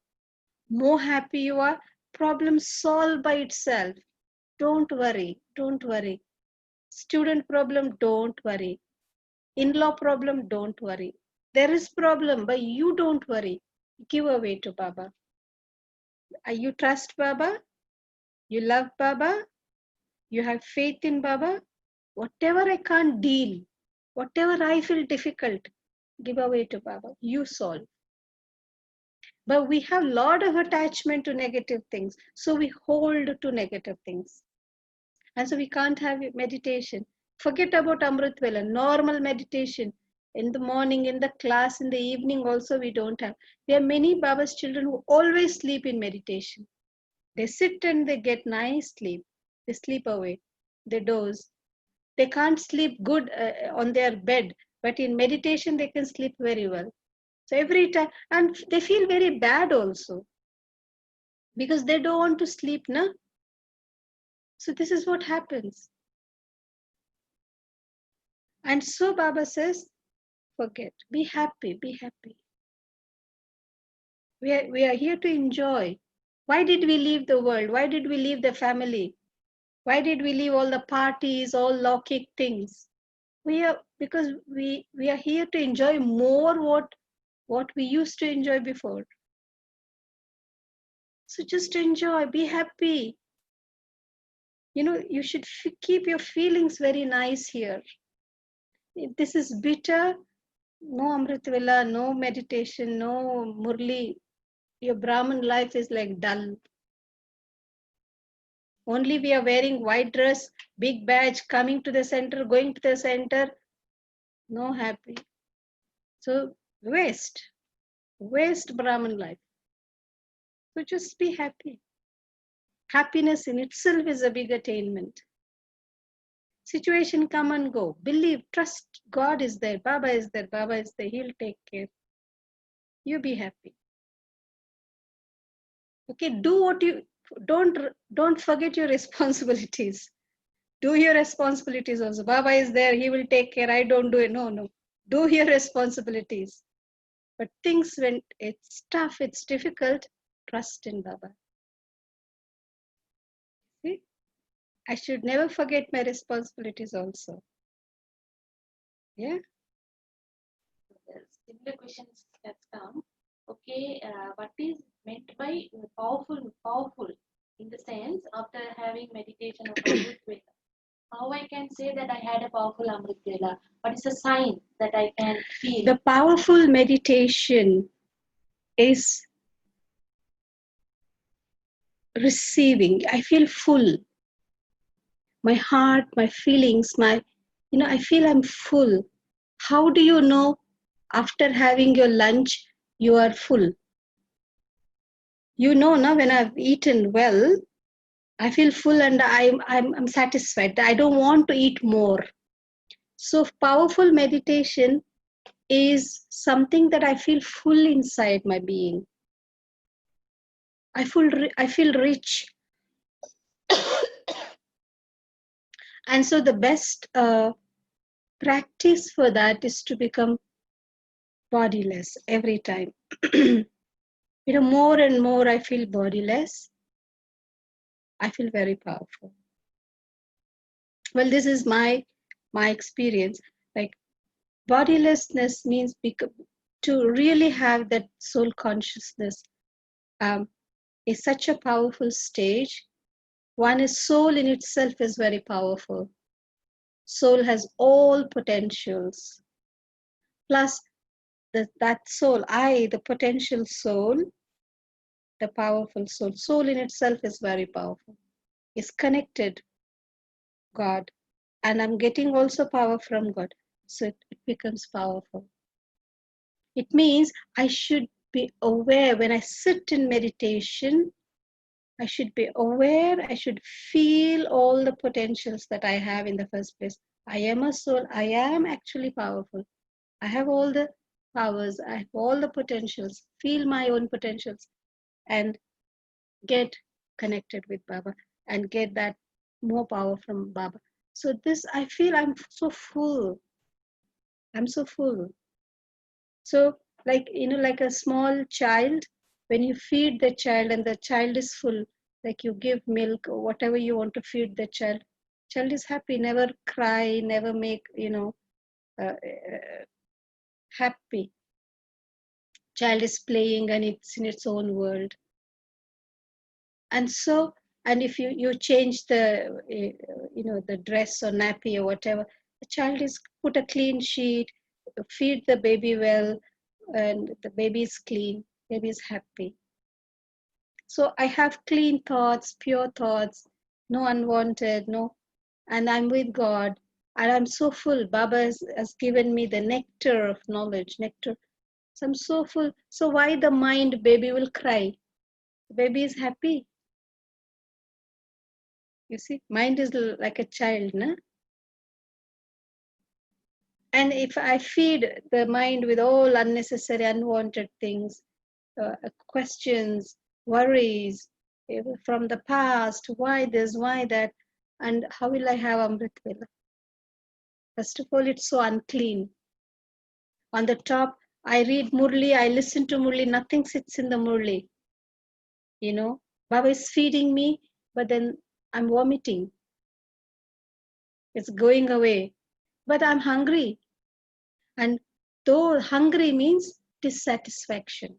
More happy you are, problem solved by itself. Don't worry, don't worry. Student problem, don't worry. In-law problem, don't worry. There is problem, but you don't worry. Give away to Baba. You trust Baba, you love Baba, you have faith in Baba. Whatever I can't deal, whatever I feel difficult, give away to Baba. You solve. But we have a lot of attachment to negative things. So we hold to negative things. And so we can't have meditation. Forget about Amrit Vela, normal meditation. In the morning, in the class, in the evening also we don't have. There are many Baba's children who always sleep in meditation. They sit and they get nice sleep. They sleep away. They doze. They can't sleep good on their bed, but in meditation they can sleep very well. So every time, and they feel very bad also, because they don't want to sleep, na? So this is what happens. And so Baba says, forget, be happy, be happy. We are here to enjoy. Why did we leave the world? Why did we leave the family? Why did we leave all the parties, all locking things? Because we are here to enjoy more what we used to enjoy before. So just enjoy, be happy. You should keep your feelings very nice here. If this is bitter, no Amrit Vela, no meditation, no Murli. Your Brahman life is like dull. Only we are wearing white dress, big badge, coming to the center, going to the center, no happy. So waste Brahman life. So just be happy. Happiness in itself is a big attainment. Situation come and go. Believe, trust God is there. Baba is there. Baba is there. He'll take care. You be happy. Okay, do what you don't forget your responsibilities. Do your responsibilities also. Baba is there. He will take care. I don't do it. No. Do your responsibilities. But things when it's tough, it's difficult, trust in Baba. See? I should never forget my responsibilities also. Yeah. Similar questions have come. Okay, what is meant by powerful in the sense after having meditation of Amrit Vela? How I can say that I had a powerful Amrit Vela? What is a sign that I can feel? The powerful meditation is receiving. I feel full. My heart, my feelings, I feel I'm full. How do you know after having your lunch you are full? Now when I've eaten well, I feel full and I'm satisfied. I don't want to eat more. So powerful meditation is something that I feel full inside my being. I feel rich. And so the best practice for that is to become bodiless every time. More and more I feel bodiless. I feel very powerful. Well, this is my experience. Like bodilessness means to really have that soul consciousness is such a powerful stage. One is soul in itself is very powerful. Soul has all potentials. Plus that soul, the potential soul, the powerful soul. Soul in itself is very powerful. Is connected God. And I'm getting also power from God. So it becomes powerful. It means I should be aware when I sit in meditation. I should be aware, I should feel all the potentials that I have in the first place. I am a soul, I am actually powerful. I have all the powers, I have all the potentials, feel my own potentials, and get connected with Baba and get that more power from Baba. So this, I feel I'm so full. I'm so full. So like a small child, when you feed the child and the child is full, like you give milk or whatever you want to feed the child is happy, never cry, never make, happy. Child is playing and it's in its own world. And so, and if you change the dress or nappy or whatever, the child is put a clean sheet, feed the baby well, and the baby is clean, baby is happy. So I have clean thoughts, pure thoughts, no unwanted, no, and I'm with God, and I'm so full. Baba has given me the nectar of knowledge, nectar. So I'm so full. So why the mind, baby will cry? The baby is happy. You see, mind is like a child, no? And if I feed the mind with all unnecessary, unwanted things, questions, worries from the past, why this, why that, and how will I have Amrit Vela? First of all, it's so unclean. On the top, I read Murli, I listen to Murli, nothing sits in the Murli. Baba is feeding me, but then I'm vomiting. It's going away. But I'm hungry. And though hungry means dissatisfaction.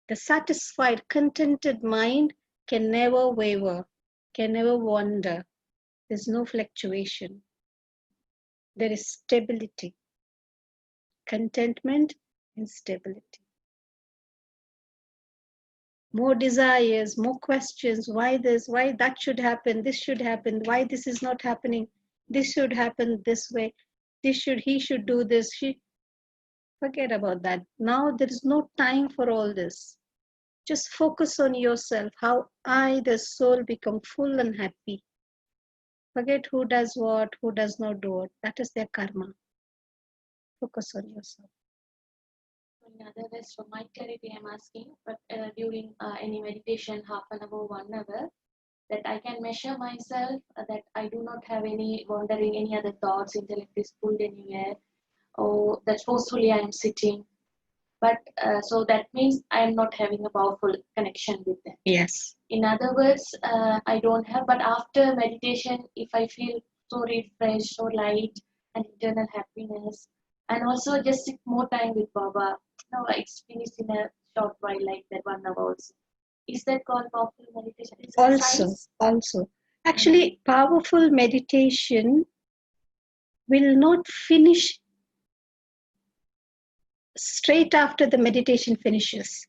The satisfied, contented mind can never waver, can never wander. There's no fluctuation. There is stability, contentment and stability. More desires, more questions, why this, why that should happen, this should happen, why this is not happening, this should happen this way, he should do this, forget about that. Now there is no time for all this. Just focus on yourself, how I, the soul, become full and happy. Forget who does what, who does not do what. That is their karma. Focus on yourself. In other words, for my clarity, I'm asking, but during any meditation, half an hour, 1 hour, that I can measure myself, that I do not have any wandering, any other thoughts, intellect is pulled anywhere, or that forcefully I am sitting. But so that means I am not having a powerful connection with them. Yes. In other words, I don't have, but after meditation, if I feel so refreshed, so light, and internal happiness, and also just sit more time with Baba. Now it's finished in a short while, like that 1 hour also. Is that called powerful meditation? Is that Also. Actually, powerful meditation will not finish straight after the meditation finishes.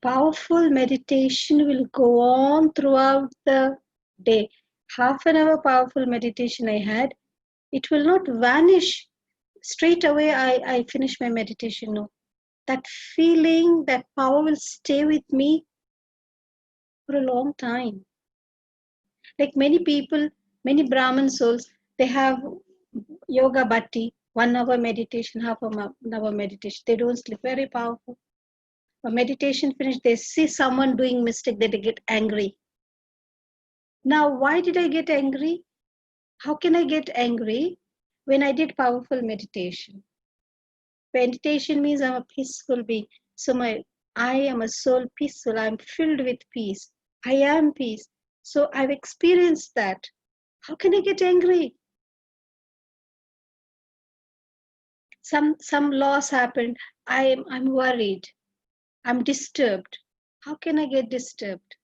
Powerful meditation will go on throughout the day. Half an hour powerful meditation I had, it will not vanish straight away. I finish my meditation. No. That feeling, that power will stay with me for a long time. Like many people, many Brahmin souls, they have yoga bhatti, 1 hour meditation, half an hour meditation. They don't sleep. Very powerful. When meditation finished, they see someone doing mistake, they get angry. Now, why did I get angry? How can I get angry when I did powerful meditation? Meditation means I'm a peaceful being. So I am a soul peaceful. I'm filled with peace. I am peace. So I've experienced that. How can I get angry? Some loss happened. I'm worried. I'm disturbed. How can I get disturbed?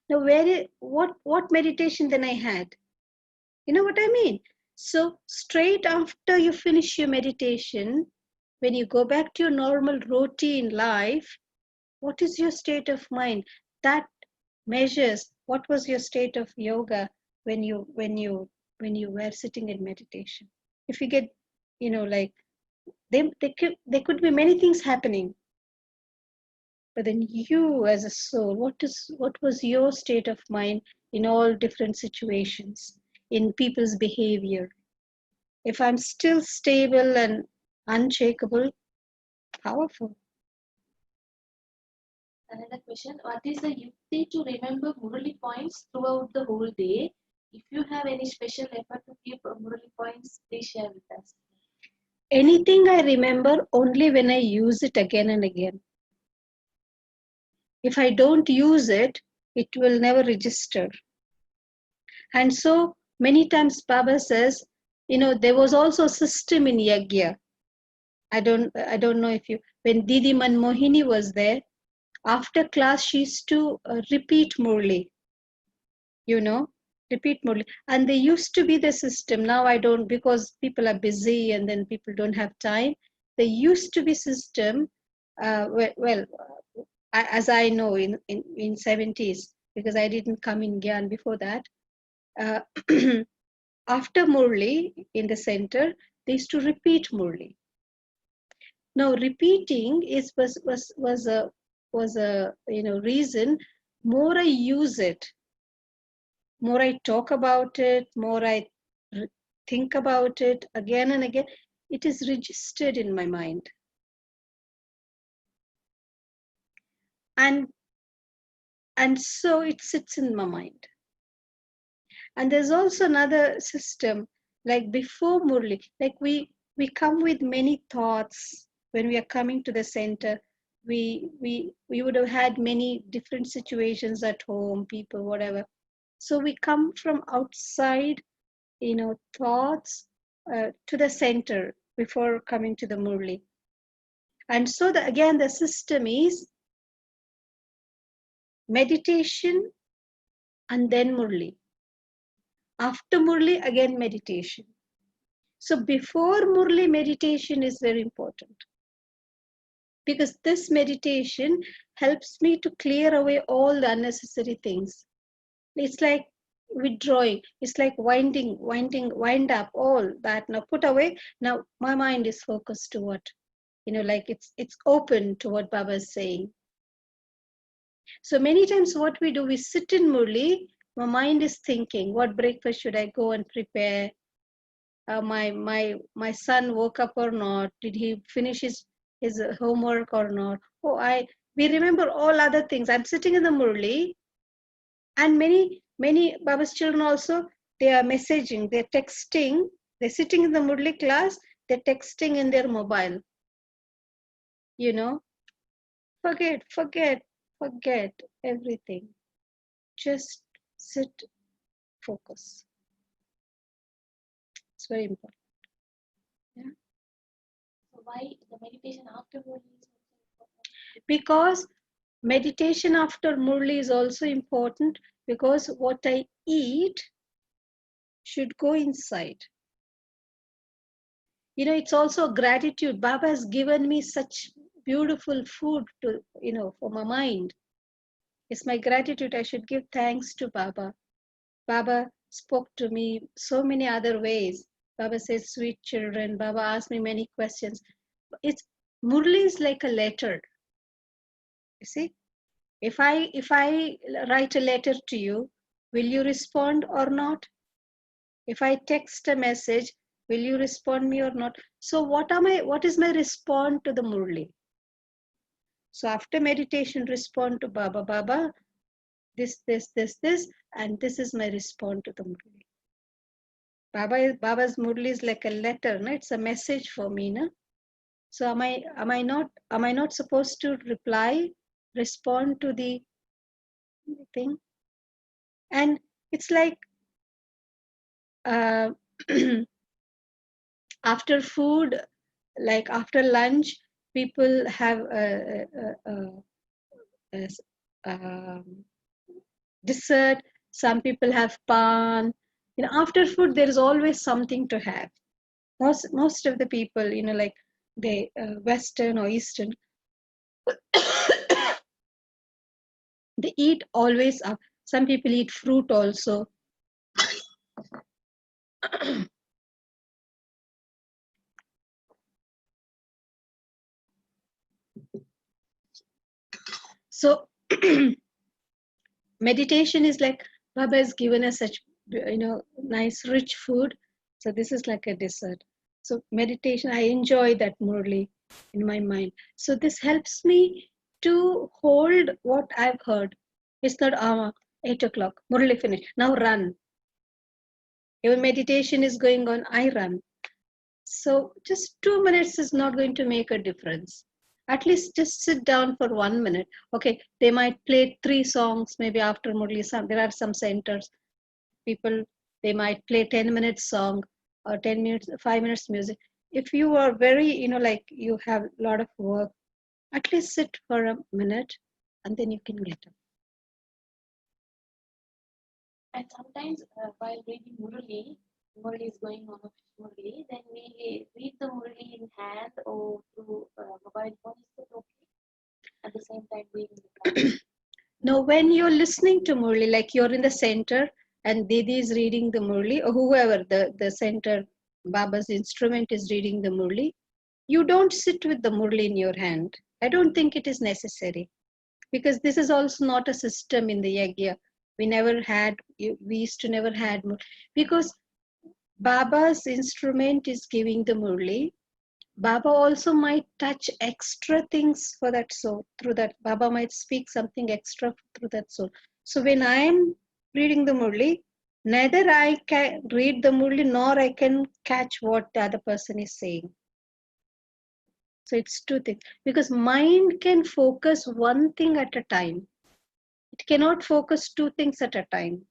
Now, what meditation then I had? You know what I mean? So straight after you finish your meditation, when you go back to your normal routine life, what is your state of mind? That measures what was your state of yoga when you were sitting in meditation. If you get, like there could be many things happening. But then you as a soul, what was your state of mind in all different situations, in people's behavior? If I'm still stable and unshakable, powerful. Another question, what is the yukti to remember Murali points throughout the whole day? If you have any special effort to keep Murali points, please share with us. Anything I remember only when I use it again and again. If I don't use it, it will never register. And so many times Baba says, there was also a system in Yagya. I don't know if when Didi Manmohini was there, after class she used to repeat Murli, repeat Murli. And there used to be the system. Now I don't, because people are busy and then people don't have time. There used to be system, as I know in 70s, because I didn't come in Gyan before that. Uh, after Murli in the center, they used to repeat Murli. Now repeating was a reason. More I use it, more I talk about it, more I think about it again and again, it is registered in my mind. And so it sits in my mind. And there's also another system. like before Murli, like we come with many thoughts when we are coming to the center. We would have had many different situations at home, people, whatever. So we come from outside, thoughts to the center before coming to the Murli. And so again, the system is meditation and then Murli. After Murli, again meditation. So before Murli, meditation is very important, because this meditation helps me to clear away all the unnecessary things. It's like withdrawing. It's like wind up all that. Now put away. Now my mind is focused to what, like it's open to what Baba is saying. So many times what we do, we sit in Murli, my mind is thinking, what breakfast should I go and prepare? My son woke up or not? Did he finish his homework or not? We remember all other things. I'm sitting in the Murli, and many Baba's children also, they are messaging, they're texting, they're sitting in the Murli class, they're texting in their mobile. Forget everything. Just sit, focus. It's very important. Yeah. So why the meditation after Murli is also important? Because meditation after Murli is also important, because what I eat should go inside. It's also gratitude. Baba has given me such beautiful food to, for my mind. It's my gratitude. I should give thanks to Baba. Baba spoke to me so many other ways. Baba says, sweet children. Baba asked me many questions. Murli is like a letter. You see, if I write a letter to you, will you respond or not? If I text a message, will you respond me or not? So what is my response to the Murli? So after meditation, respond to Baba. Baba, this, and this is my response to the Murli. Baba's Murli is like a letter, no? It's a message for me, no? So am I not supposed to respond to the thing? And it's like uh, after food, like after lunch, people have dessert. Some people have pan. After food, there is always something to have. Most of the people, like they Western or Eastern, they eat always up. Some people eat fruit also. So meditation is like Baba has given us such nice rich food. So this is like a dessert. So meditation, I enjoy that Murli in my mind. So this helps me to hold what I've heard. It's not 8 o'clock, Murli finished. Now run. Your meditation is going on, I run. So just 2 minutes is not going to make a difference. At least just sit down for 1 minute. Okay, they might play 3 songs, maybe after Murli. There are some centers, people, they might play 10 minutes song or 10 minutes, 5 minutes music. If you are very, like you have a lot of work, at least sit for a minute and then you can get up. And sometimes while reading Murli is going on of Murli, then we read the Murli in hand or through mobile phone. Is it okay? At the same time reading the class. Now, when you're listening to Murli, like you're in the center and Didi is reading the Murli, or whoever the center, Baba's instrument is reading the Murli, you don't sit with the Murli in your hand. I don't think it is necessary, because this is also not a system in the Yagya. We used to never had, because Baba's instrument is giving the Murli. Baba also might touch extra things for that soul. Through that, Baba might speak something extra through that soul. So when I am reading the Murli, Neither I can read the Murli nor I can catch what the other person is saying. So it's two things. Because mind can focus one thing at a time. It cannot focus two things at a time.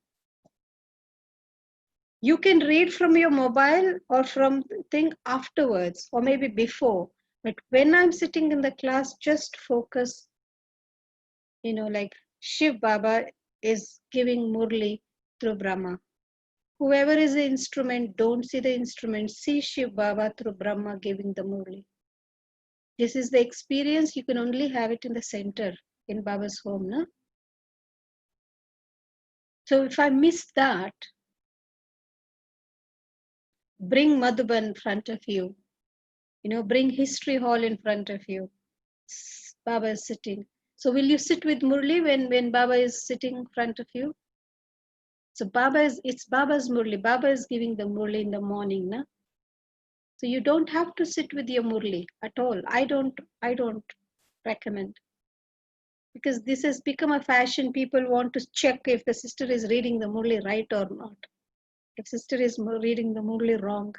You can read from your mobile or from thing afterwards or maybe before. But when I'm sitting in the class, just focus, like Shiv Baba is giving Murli through Brahma. Whoever is the instrument, don't see the instrument, see Shiv Baba through Brahma giving the Murli. This is the experience, you can only have it in the center, in Baba's home. No? So if I miss that, bring Madhuban in front of you, bring History Hall in front of you. Baba is sitting. So will you sit with Murli when Baba is sitting in front of you? So it's Baba's Murli. Baba is giving the Murli in the morning. Na? So you don't have to sit with your Murli at all. I don't recommend. Because this has become a fashion. People want to check if the sister is reading the Murli right or not. If sister is reading the Murli wrong.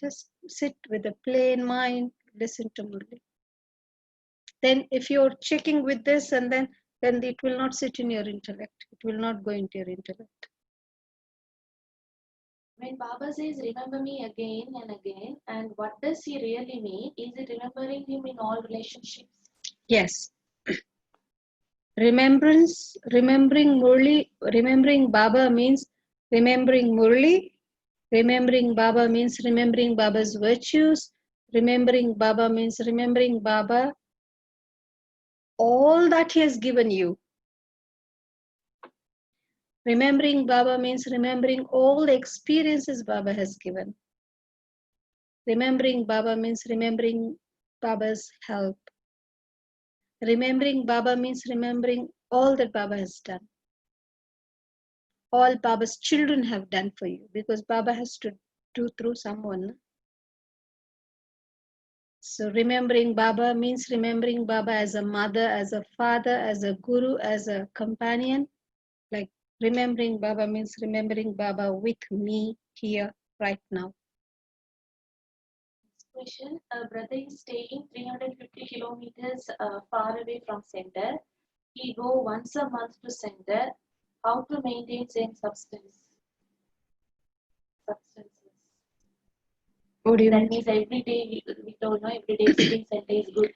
Just sit with a plain mind, listen to Murli. Then if you're checking with this and then it will not sit in your intellect. It will not go into your intellect. When Baba says, remember me again and again, and what does he really mean? Is it remembering him in all relationships? Yes. Remembering Baba means remembering Murli. Remembering Baba means remembering Baba's virtues. Remembering Baba means remembering Baba, all that he has given you. Remembering Baba means remembering all the experiences Baba has given. Remembering Baba means remembering Baba's help. Remembering Baba means remembering all that Baba has done. All Baba's children have done for you, because Baba has to do through someone. So remembering Baba means remembering Baba as a mother, as a father, as a guru, as a companion. Like remembering Baba means remembering Baba with me here right now. Next question. A brother is staying 350 kilometers far away from center. He go once a month to center. How to maintain same substances? What do you That mean? means every day we don't know every day visiting center is good,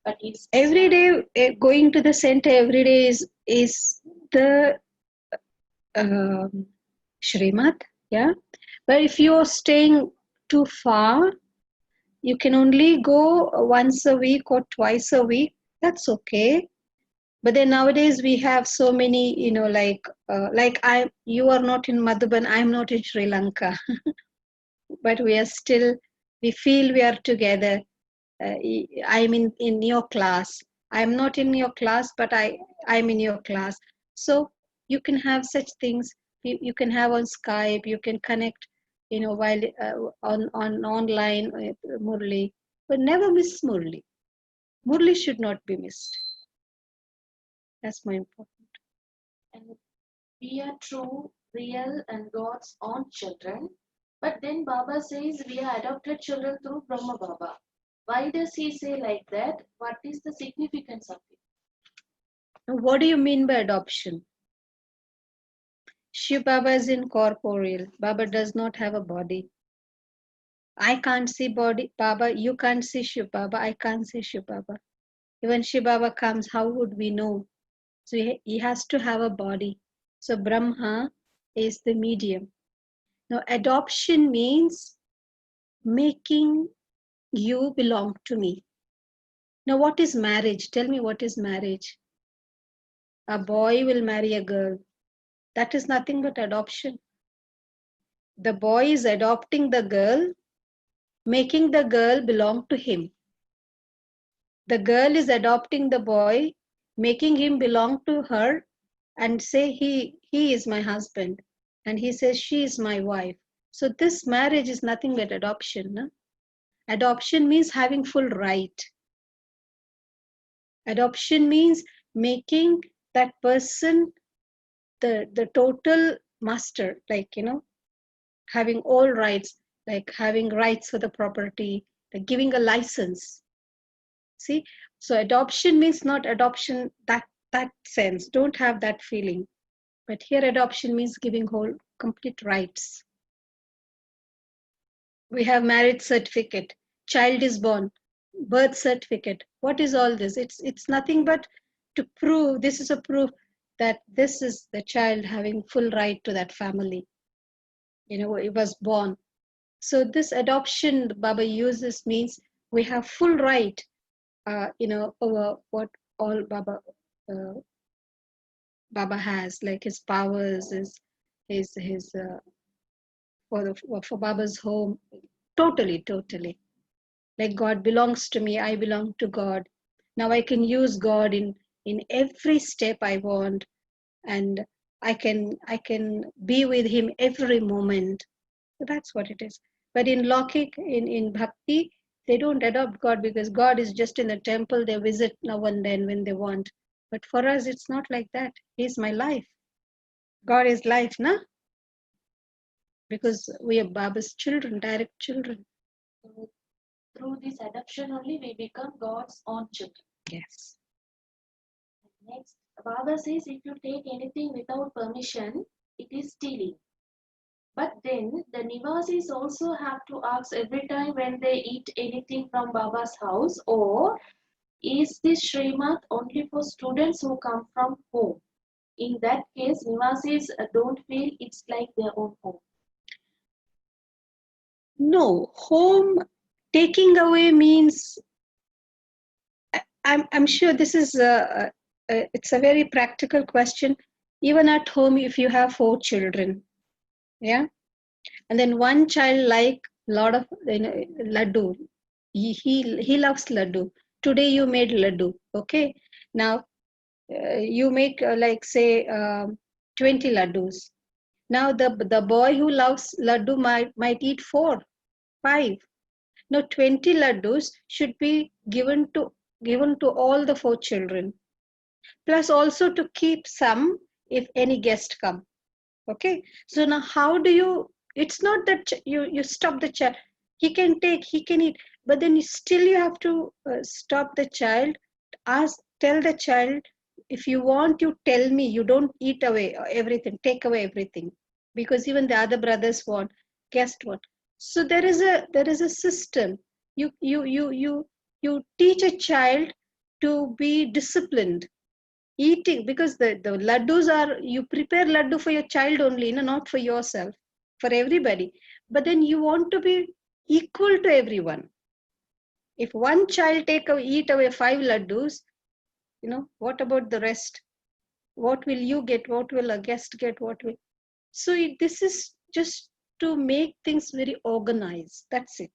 but it's Every day going to the center every day is the Shrimat, yeah. But if you're staying too far, you can only go once a week or twice a week. That's okay. But then nowadays we have so many, you are not in Madhuban, I'm not in Sri Lanka, but we feel we are together. I'm in your class. I'm not in your class, but I'm in your class. So you can have such things. You can have on Skype. You can connect, while on online Murli. But never miss Murli. Murli should not be missed. That's more important. and we are true, real, and God's own children. But then Baba says we are adopted children through Brahma Baba. Why does he say like that? What is the significance of it? Now, what do you mean by adoption? Shiv Baba is incorporeal. Baba does not have a body. I can't see body Baba. You can't see Shiv Baba. I can't see Shiv Baba. When Shiv Baba comes, how would we know? So he has to have a body. So Brahma is the medium. Now adoption means making you belong to me. Now what is marriage? Tell me, what is marriage? A boy will marry a girl. That is nothing but adoption. The boy is adopting the girl, making the girl belong to him. The girl is adopting the boy, making him belong to her, and say he is my husband, and he says she is my wife. So this marriage is nothing but adoption. No? Adoption means having full right. Adoption means making that person the total master, like, having all rights, like having rights for the property, like giving a license. See, so adoption means not adoption that sense. Don't have that feeling. But here adoption means giving whole complete rights. We have marriage certificate, child is born, birth certificate. What is all this? It's nothing but to prove, this is a proof that this is the child having full right to that family. It was born. So this adoption Baba uses means we have full right, over what all uh, Baba has, like his powers, his for Baba's home. Totally, totally. Like God belongs to me, I belong to God. Now I can use God in every step I want, and I can be with him every moment. So that's what it is. But in Lokik, in Bhakti, they don't adopt God because God is just in the temple. They visit now and then when they want. But for us, it's not like that. He's my life. God is life, na? Because we are Baba's children, direct children. So through this adoption only, we become God's own children. Yes. Next, Baba says if you take anything without permission, it is stealing. But then the Nivasis also have to ask every time when they eat anything from Baba's house, or is this Srimad only for students who come from home? In that case, Nivasis don't feel it's like their own home. No, home taking away means, I'm sure this is it's a very practical question. Even at home, if you have 4 children, yeah, and then one child like lot of laddu, he loves laddu. Today you made laddu, okay? Now you make like say 20 laddus. Now the boy who loves laddu might eat 4, 5. Now 20 laddus should be given to all the 4 children, plus also to keep some if any guest come. Okay, so now how do you, it's not that you stop the child, he can take, he can eat, but then still you have to stop the child, tell the child, if you want, you tell me, you don't eat away everything, take away everything, because even the other brothers want, guest want. So there is a system. You teach a child to be disciplined eating, because the laddus are, you prepare laddu for your child only, not for yourself, for everybody, but then you want to be equal to everyone. If one child eat away 5 laddus, what about the rest? What will you get? What will a guest get? What will, so this is just to make things very organized, that's it.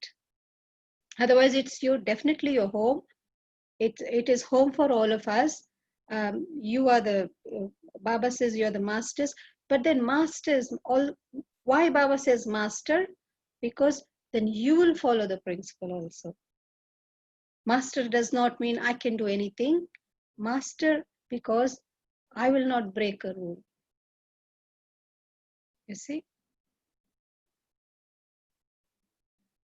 Otherwise it's definitely your home. It is home for all of us. You are the Baba says you are the masters, but then masters all. Why Baba says master? Because then you will follow the principle also. Master does not mean I can do anything. Master, because I will not break a rule. You see.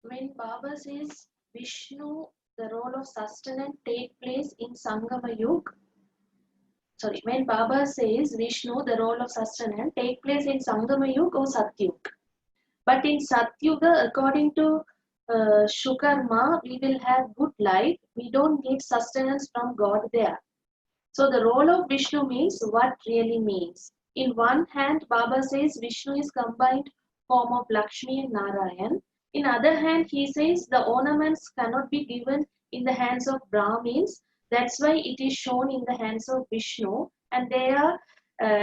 When Baba says Vishnu, the role of sustenance take place in Sangama Yuga. Sorry, when Baba says Vishnu, the role of sustenance take place in Sangama Yuga or Satyuga. But in Satyuga, according to Shukarma, we will have good life. We don't need sustenance from God there. So the role of Vishnu means what really means. In one hand, Baba says Vishnu is combined form of Lakshmi and Narayan. In other hand, he says the ornaments cannot be given in the hands of Brahmins. That's why it is shown in the hands of Vishnu, and they are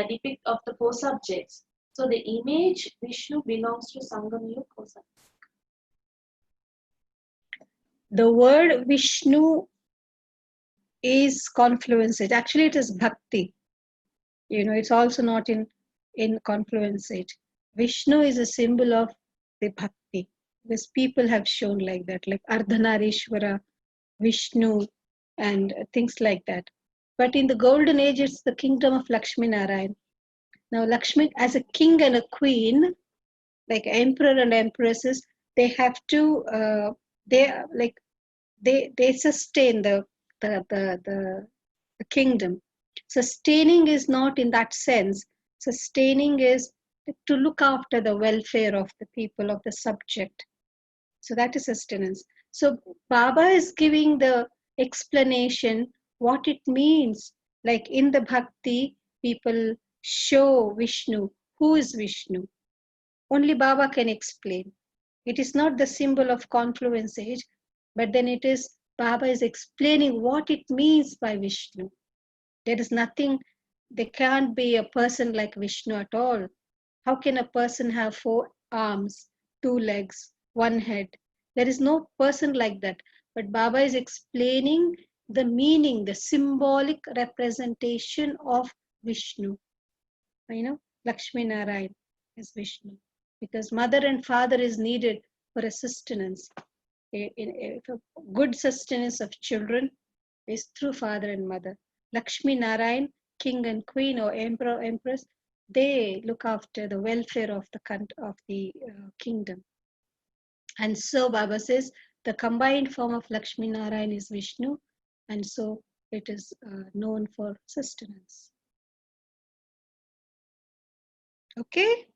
depict of the 4 subjects. So the image Vishnu belongs to Sangam Yuga or Satyuga. The word Vishnu is confluence. Actually it is bhakti. It's also not in confluence age. Vishnu is a symbol of the bhakti, because people have shown like that, like Ardhanarishwara, Vishnu, and things like that. But in the golden age, it's the kingdom of Lakshmi Narayan. Now, Lakshmi, as a king and a queen, like emperor and empresses, they have to, they like they sustain the kingdom. Sustaining is not in that sense. Sustaining is to look after the welfare of the people, of the subject. So that is sustenance. So Baba is giving the explanation what it means. Like in the bhakti, people show Vishnu. Who is Vishnu? Only Baba can explain. It is not the symbol of confluence age, but then it is Baba is explaining what it means by Vishnu. There is nothing, there can't be a person like Vishnu at all. How can a person have 4 arms, 2 legs, 1 head? There is no person like that. But Baba is explaining the meaning, the symbolic representation of Vishnu. Lakshmi Narayan is Vishnu. Because mother and father is needed for a sustenance. A good sustenance of children is through father and mother. Lakshmi Narayan, king and queen or emperor, empress, they look after the welfare of the kingdom. And so Baba says the combined form of Lakshmi Narayan is Vishnu, and so it is known for sustenance. Okay?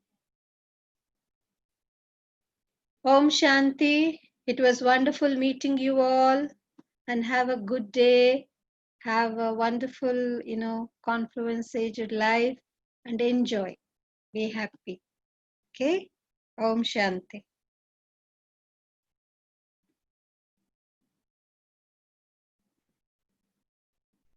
Om Shanti. It was wonderful meeting you all, and have a good day. Have a wonderful, confluence aged life and enjoy. Be happy. Okay? Om Shanti.